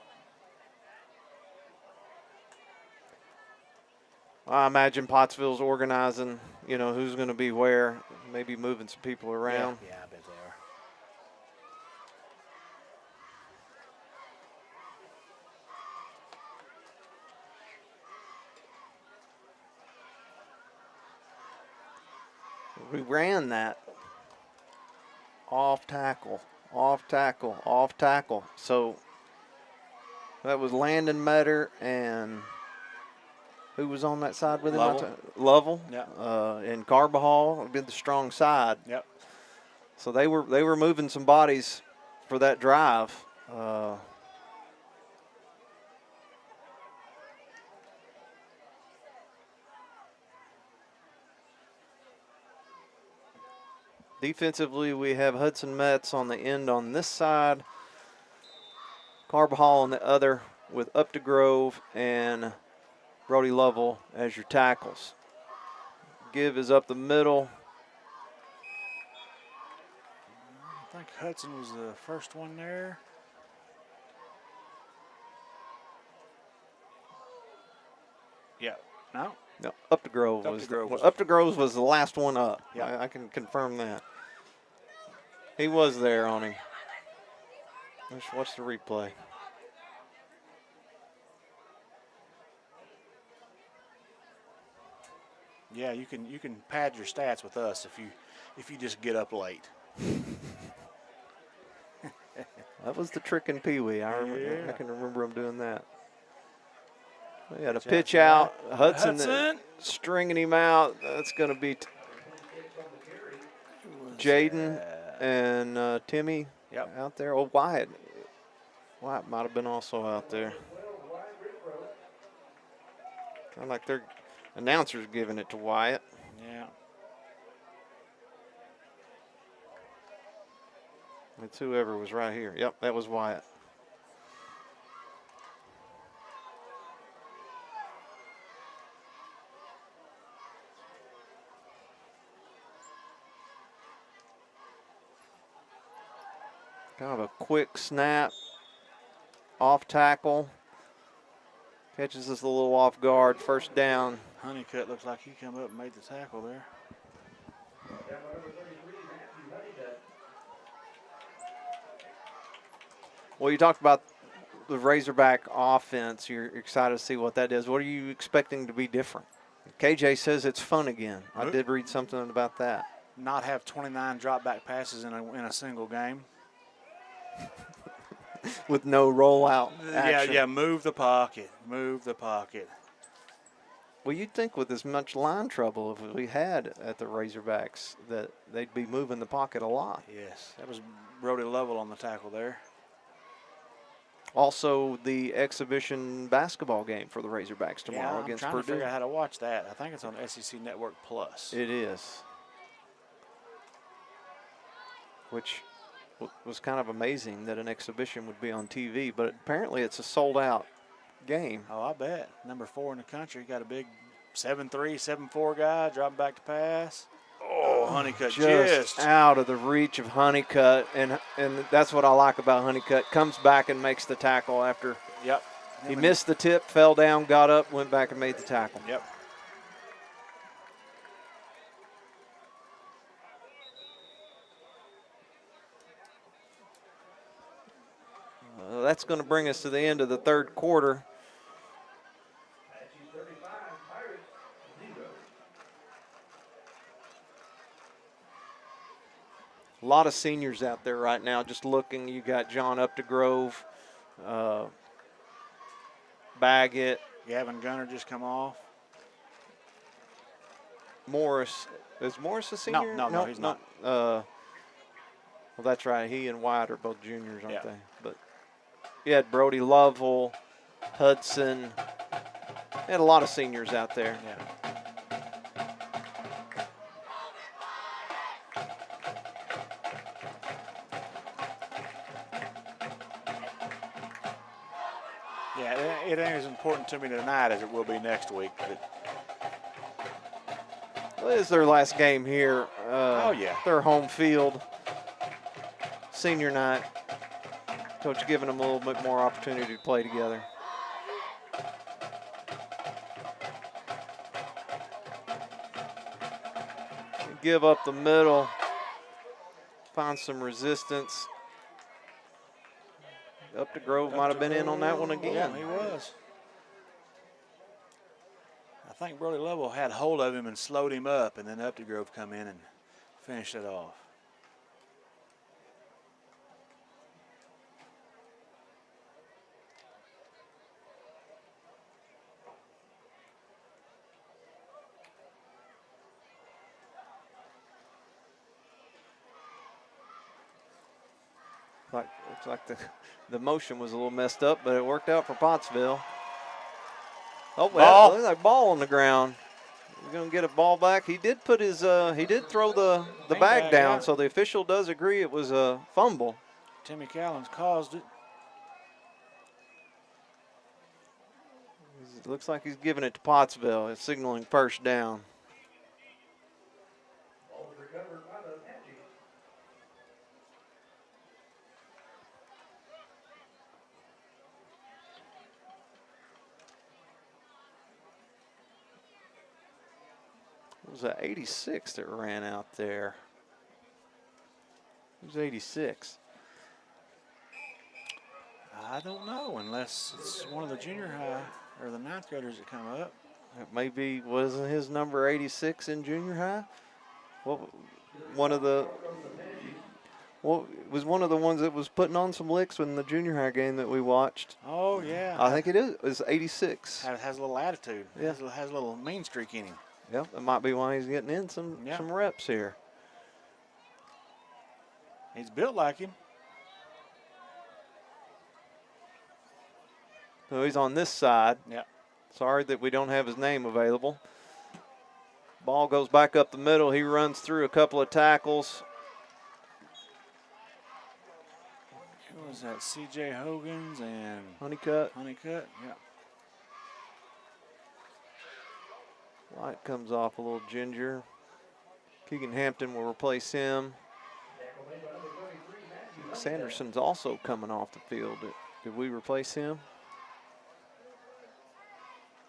I imagine Pottsville's organizing, you know, who's going to be where, maybe moving some people around. Yeah, I bet they are. We ran that off tackle. So that was Landon Metter and who was on that side with him? Lovell. Yeah. And Carbajal did the strong side. Yep. So they were moving some bodies for that drive. Defensively, we have Hudson Metz on the end on this side, Carbajal on the other, with Updegrove and Brody Lovell as your tackles. Give is up the middle. I think Hudson was the first one there. Yeah. No? No, Updegrove was the last one up. Yeah. I can confirm that. He was there on him. Let's watch the replay. Yeah, you can pad your stats with us if you just get up late. That was the trick in Pee Wee. I can remember him doing that. We had a pitch out. Hudson stringing him out. That's going to be Jaden and Timmy out there. Oh, Wyatt. Wyatt might have been also out there. Kind of like their announcers giving it to Wyatt. Yeah. It's whoever was right here. Yep, that was Wyatt. Kind of a quick snap, off tackle. Catches us a little off guard. First down. Honeycutt looks like he come up and made the tackle there. Down by number 33, Matthew Honeycutt. Well, you talked about the Razorback offense. You're excited to see what that is. What are you expecting to be different? KJ says it's fun again. I did read something about that. Not have 29 drop back passes in a single game. With no rollout action. Yeah, move the pocket. Move the pocket. Well, you'd think with as much line trouble as we had at the Razorbacks that they'd be moving the pocket a lot. Yes, that was Brody Lovell on the tackle there. Also, the exhibition basketball game for the Razorbacks tomorrow I'm against trying Purdue. to figure out how to watch that. I think it's on SEC Network Plus. It is. Which was kind of amazing that an exhibition would be on TV, but apparently it's a sold-out game. Oh, I bet. Number 4 in the country. Got a big 7'3", 7'4" guy dropping back to pass. Oh, Honeycutt Just out of the reach of Honeycutt, and that's what I like about Honeycutt. Comes back and makes the tackle after Yep. he missed the tip, fell down, got up, went back and made the tackle. Yep. That's going to bring us to the end of the third quarter. Matthew 35, Pirates 0. A lot of seniors out there right now just looking. You got John Updegrove, Baggett, Gavin Gunner just come off. Morris. Is Morris a senior? No, he's not. Well, that's right. He and Wyatt are both juniors, aren't Yeah. they? But you had Brody Lovell, Hudson. They had a lot of seniors out there. Yeah. Yeah, it ain't as important to me tonight as it will be next week. But Well, it is their last game here. Oh, yeah. Their home field. Senior night. Coach giving them a little bit more opportunity to play together. Give up the middle. Find some resistance. Updegrove might have been in on that one again. Yeah, he was. I think Brody Lovell had hold of him and slowed him up, and then Updegrove come in and finished it off. Looks like the motion was a little messed up, but it worked out for Pottsville. Oh, well, looks like ball on the ground. He's going to get a ball back. He did put his he did throw the bag down, so the official does agree it was a fumble. Timmy Callens caused it. It looks like he's giving it to Pottsville. It's signaling first down. Ball was recovered by the Apaches. It was an 86 that ran out there. It was 86. I don't know unless it's one of the junior high or the ninth graders that come up. It maybe wasn't his number 86 in junior high. Well, one of the it was one of the ones that was putting on some licks in the junior high game that we watched. Oh, yeah. I think it is. It's 86. Has a little attitude. Yeah. Has a little mean streak in him. Yep, that might be why he's getting in some reps here. He's built like him. So he's on this side. Yeah. Sorry that we don't have his name available. Ball goes back up the middle. He runs through a couple of tackles. Who was that? C.J. Hogan's and Honeycutt. Honeycutt. Yeah. Light comes off a little ginger. Keegan Hampton will replace him. Tackle made by number 33, Matthew Honeycutt. Sanderson's also coming off the field. Did we replace him?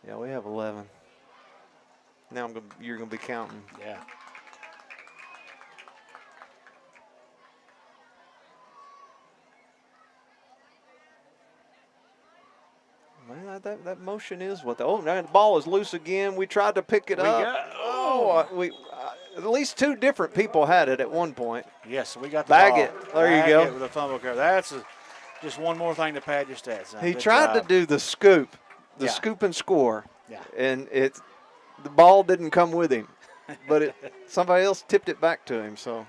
Yeah, we have 11. Now you're gonna be counting. Yeah. Man, that motion is what the now the ball is loose again. We tried to pick it up. At least 2 different people had it at one point. Yes, we got the Baggett, ball. there you go. Baggett with a fumble recovery. That's just one more thing to pad your stats. He Good tried job. to do the scoop, Yeah. scoop and score, Yeah. and the ball didn't come with him, but somebody else tipped it back to him. So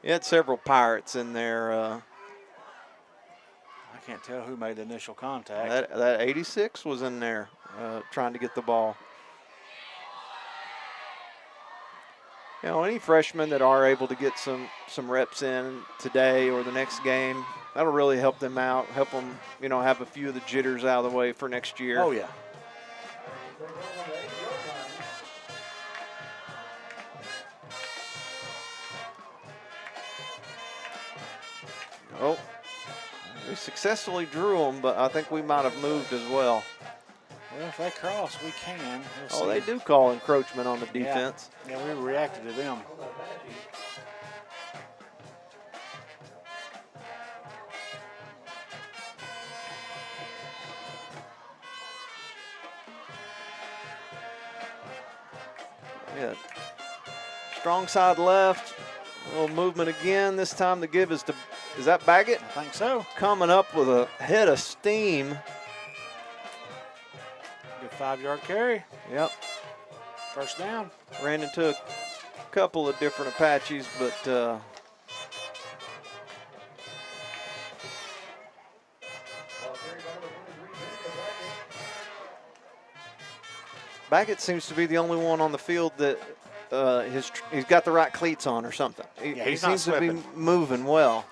he had several Pirates in there. I can't tell who made the initial contact. That 86 was in there trying to get the ball. You know, any freshmen that are able to get some reps in today or the next game, that'll really help them out, help them, have a few of the jitters out of the way for next year. Oh, yeah. Oh, we successfully drew them, but I think we might have moved as well. Well, if they cross, we can. We'll Oh, see. they do call encroachment on the defense. Yeah, we reacted to them. Yeah. Strong side left. A little movement again. This time the give is that Baggett? I think so. Coming up with a head of steam. Good 5-yard carry. Yep. First down. Ran into a couple of different Apaches, but Baggett seems to be the only one on the field that he's got the right cleats on or something. He he's not seems to be slipping. moving well.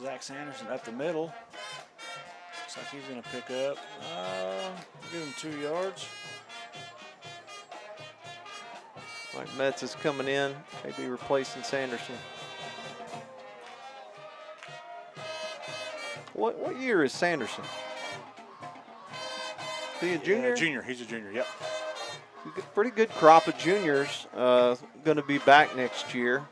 Zach Sanderson up the middle. Looks like he's going to pick up. Give him 2 yards. Like Metz is coming in, maybe replacing Sanderson. What year is Sanderson? Is he a junior? Junior. He's a junior, yep. Pretty good crop of juniors going to be back next year.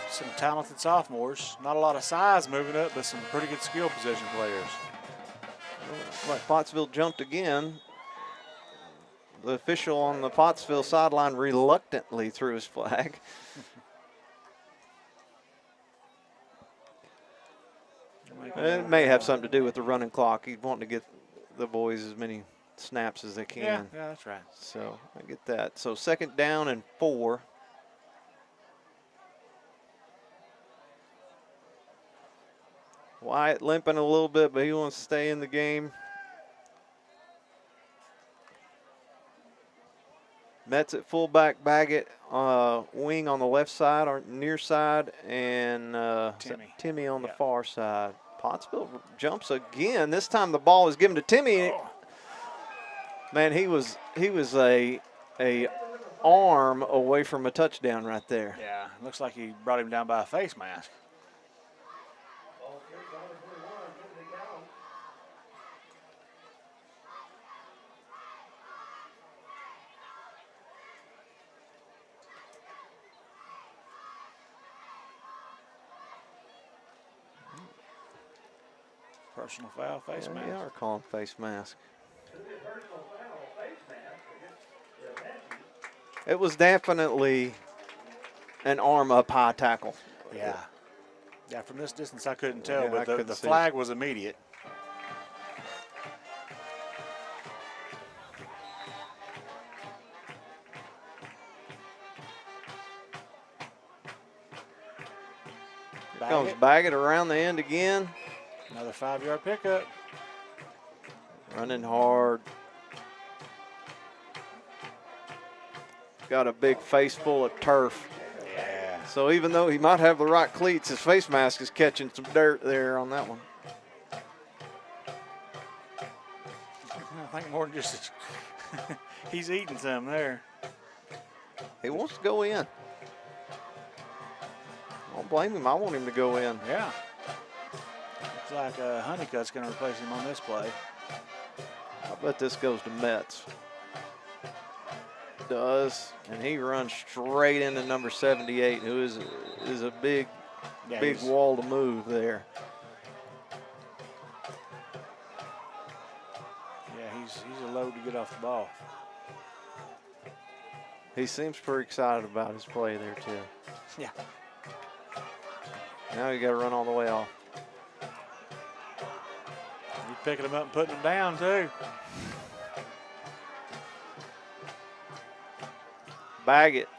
Some talented sophomores. Not a lot of size moving up, but some pretty good skill position players. Like Pottsville jumped again. The official on the Pottsville sideline reluctantly threw his flag. It may have something to do with the running clock. He's wanting to get the boys as many snaps as they can. Yeah, that's right. So I get that. So 2nd down and 4. Wyatt limping a little bit, but he wants to stay in the game. Metz at fullback, Baggett wing on the left side or near side, and Timmy on the far side. Pottsville jumps again. This time the ball is given to Timmy. Man, he was a arm away from a touchdown right there. Yeah, looks like he brought him down by a face mask. Personal foul, face mask. They are calling face mask. It was definitely an arm up high tackle. Yeah. Yeah, from this distance I couldn't tell, Yeah, I but couldn't the see. flag was immediate. Here comes Baggett around the end again. Another 5-yard pickup. Running hard. Got a big face full of turf. Yeah. So even though he might have the right cleats, his face mask is catching some dirt there on that one. I think more than just he's eating some there. He wants to go in. don't blame him. I want him to go in. Yeah. Looks like Honeycutt's going to replace him on this play. I bet this goes to Metz. Does, and he runs straight into number 78, who is a big wall to move there. Yeah, he's a load to get off the ball. He seems pretty excited about his play there too. Yeah. Now you got to run all the way off. He's picking him up and putting him down too. Baggett.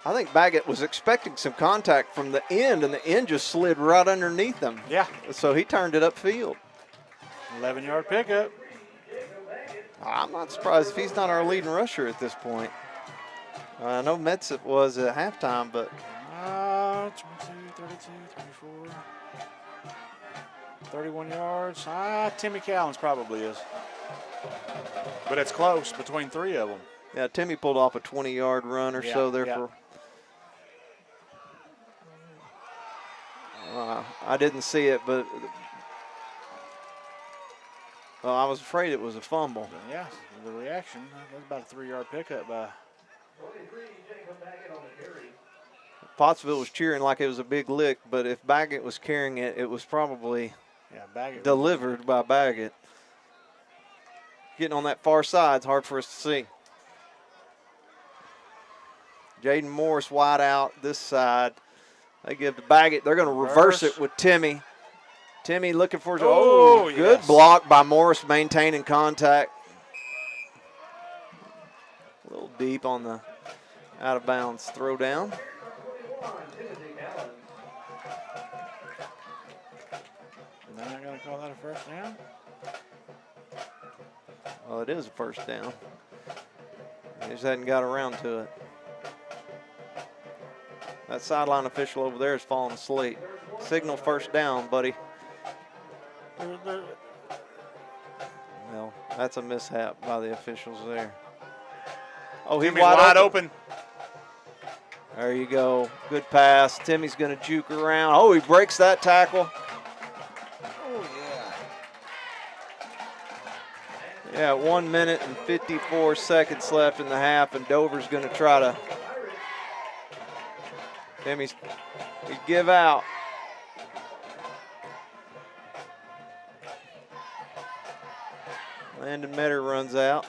I think Baggett was expecting some contact from the end, and the end just slid right underneath him. Yeah. So he turned it upfield. 11-yard pickup. I'm not surprised if he's not our leading rusher at this point. I know Metz it was at halftime, but 22, 32, 34, 31 yards. Timmy Callens probably is. But it's close between three of them. yeah, Timmy pulled off a 20-yard run or so there for. I didn't see it, but well, I was afraid it was a fumble. Yeah, the reaction. That's about a 3-yard pickup by. Pottsville was cheering like it was a big lick, but if Baggett was carrying it, it was probably Baggett delivered by Baggett. Getting on that far side, it's hard for us to see. Jaden Morris wide out this side. They give to Baggett. They're going to reverse it with Timmy. Timmy looking for his. Oh, good yes. block by Morris, maintaining contact. A little deep on the out of bounds throw down. They're not going to call that a first down? Well, it is a first down. He just hadn't got around to it. That sideline official over there is falling asleep. Signal first down, buddy. Well, that's a mishap by the officials there. Oh, he's Timmy's wide open. There you go. Good pass. Timmy's going to juke around. Oh, he breaks that tackle. Oh, yeah. Yeah, 1 minute and 54 seconds left in the half, and Dover's going to try to. Timmy's he give out. Landon Metter runs out.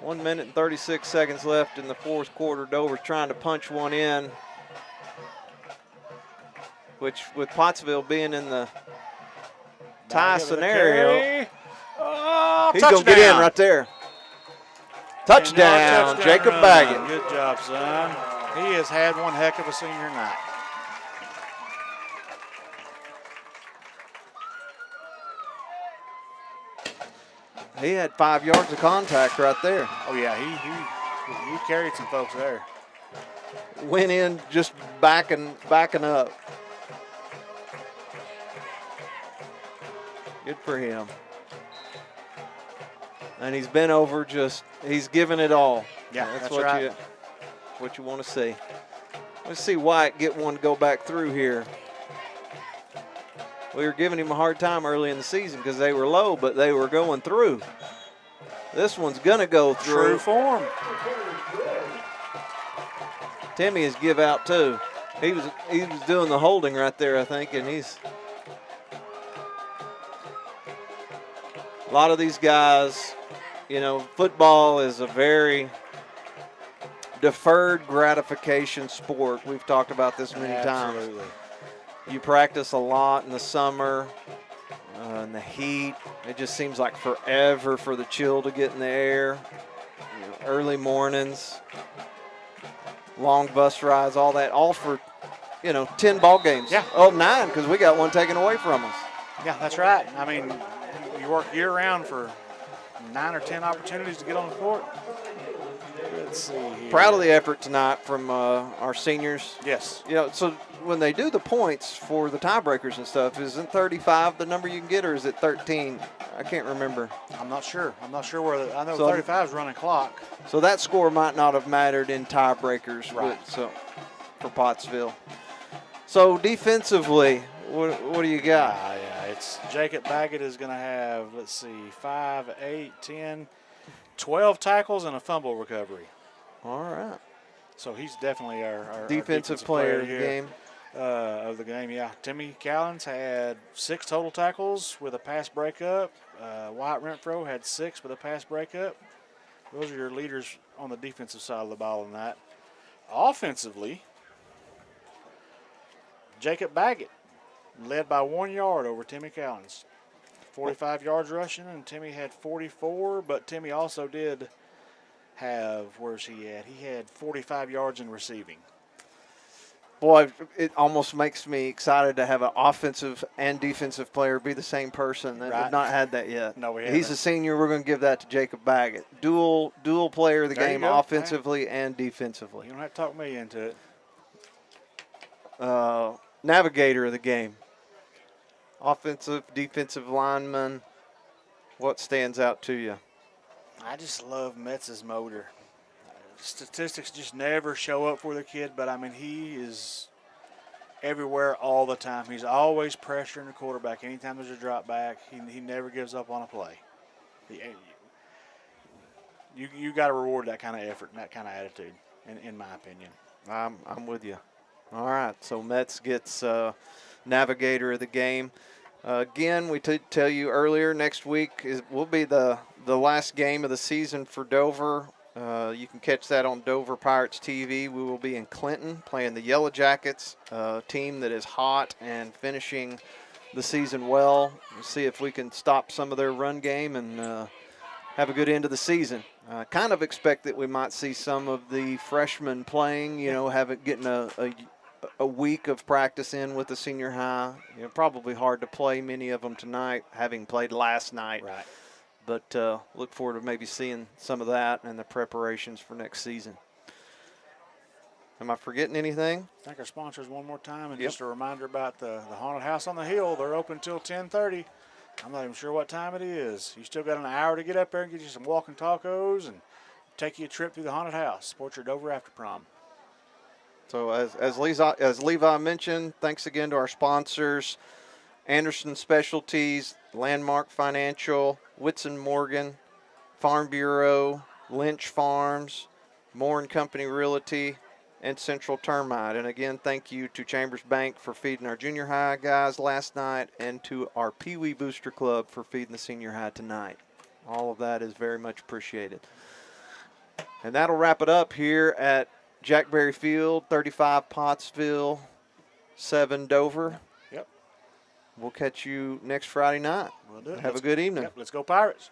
1 minute and 36 seconds left in the fourth quarter. Dover's trying to punch one in, which with Pottsville being in the tie scenario, he's going to get in right there. Touchdown, Jacob Baggett. Good job, son. He has had one heck of a senior night. He had 5 yards of contact right there. Oh, yeah, he carried some folks there. Went in just backing up. Good for him. And he's been over he's given it all. Yeah, that's what right. what you want to see. Let's see White get one to go back through here. We were giving him a hard time early in the season because they were low, but they were going through. This one's going to go through. True form. Timmy is give out too. He was doing the holding right there, I think, and he's a lot of these guys, you know, football is a very deferred gratification sport. We've talked about this many times. You practice a lot in the summer, in the heat. It just seems like forever for the chill to get in the air. You know, early mornings, long bus rides, all that, all for, 10 ball games. Yeah. Oh, 9, because we got one taken away from us. Yeah, that's right. I mean, you work year-round for 9 or 10 opportunities to get on the court. let's see here. Proud of the effort tonight from our seniors. Yes. You know, so when they do the points for the tiebreakers and stuff, isn't 35 the number you can get, or is it 13? I can't remember. I'm not sure. I'm not sure where. I know So- 35 is running clock. So that score might not have mattered in tiebreakers Right. for Pottsville. So defensively, what do you got? Yeah, it's Jacob Baggett is going to have, let's see, 5, 8, 10, 12 tackles and a fumble recovery. All right. So he's definitely our Defensive player of the here, game. Of the game, yeah. Timmy Callens had 6 total tackles with a pass breakup. Wyatt Renfro had 6 with a pass breakup. Those are your leaders on the defensive side of the ball in that. Offensively, Jacob Baggett led by 1 yard over Timmy Callens. 45 yards rushing, and Timmy had 44, but Timmy also did have, where's he at? He had 45 yards in receiving. Boy, it almost makes me excited to have an offensive and defensive player be the same person. We've Right. not had that yet. No, we He's haven't. a senior. We're going to give that to Jacob Baggett. Dual player of the There you game, go. offensively and defensively. You don't have to talk me into it. Navigator of the game. Offensive, defensive lineman. What stands out to you? I just love Metz's motor. Statistics just never show up for the kid, but I mean, he is everywhere all the time. He's always pressuring the quarterback. Anytime there's a drop back, he never gives up on a play. You got to reward that kind of effort and that kind of attitude, in my opinion. I'm with you. All right, so Metz gets Navigator of the game. Again, we tell you earlier, next week will be the last game of the season for Dover. You can catch that on Dover Pirates TV. We will be in Clinton playing the Yellow Jackets, a team that is hot and finishing the season well. We'll see if we can stop some of their run game and have a good end of the season. Kind of expect that we might see some of the freshmen playing, getting a week of practice in with the senior high. Probably hard to play many of them tonight, having played last night. Right. But look forward to maybe seeing some of that and the preparations for next season. Am I forgetting anything? Thank our sponsors one more time, and Yep. just a reminder about the Haunted House on the Hill. They're open until 10:30. I'm not even sure what time it is. You still got an hour to get up there and get you some walking tacos and take you a trip through the Haunted House. Support your Dover After Prom. So as Levi mentioned, thanks again to our sponsors, Anderson Specialties, Landmark Financial, Whitson Morgan, Farm Bureau, Lynch Farms, Moore & Company Realty, and Central Termite. And again, thank you to Chambers Bank for feeding our junior high guys last night and to our Pee Wee Booster Club for feeding the senior high tonight. All of that is very much appreciated. And that'll wrap it up here at Jack Berry Field, 35 Pottsville, 7 Dover. Yep. We'll catch you next Friday night. We'll do it. Have a good evening. Yep, let's go Pirates.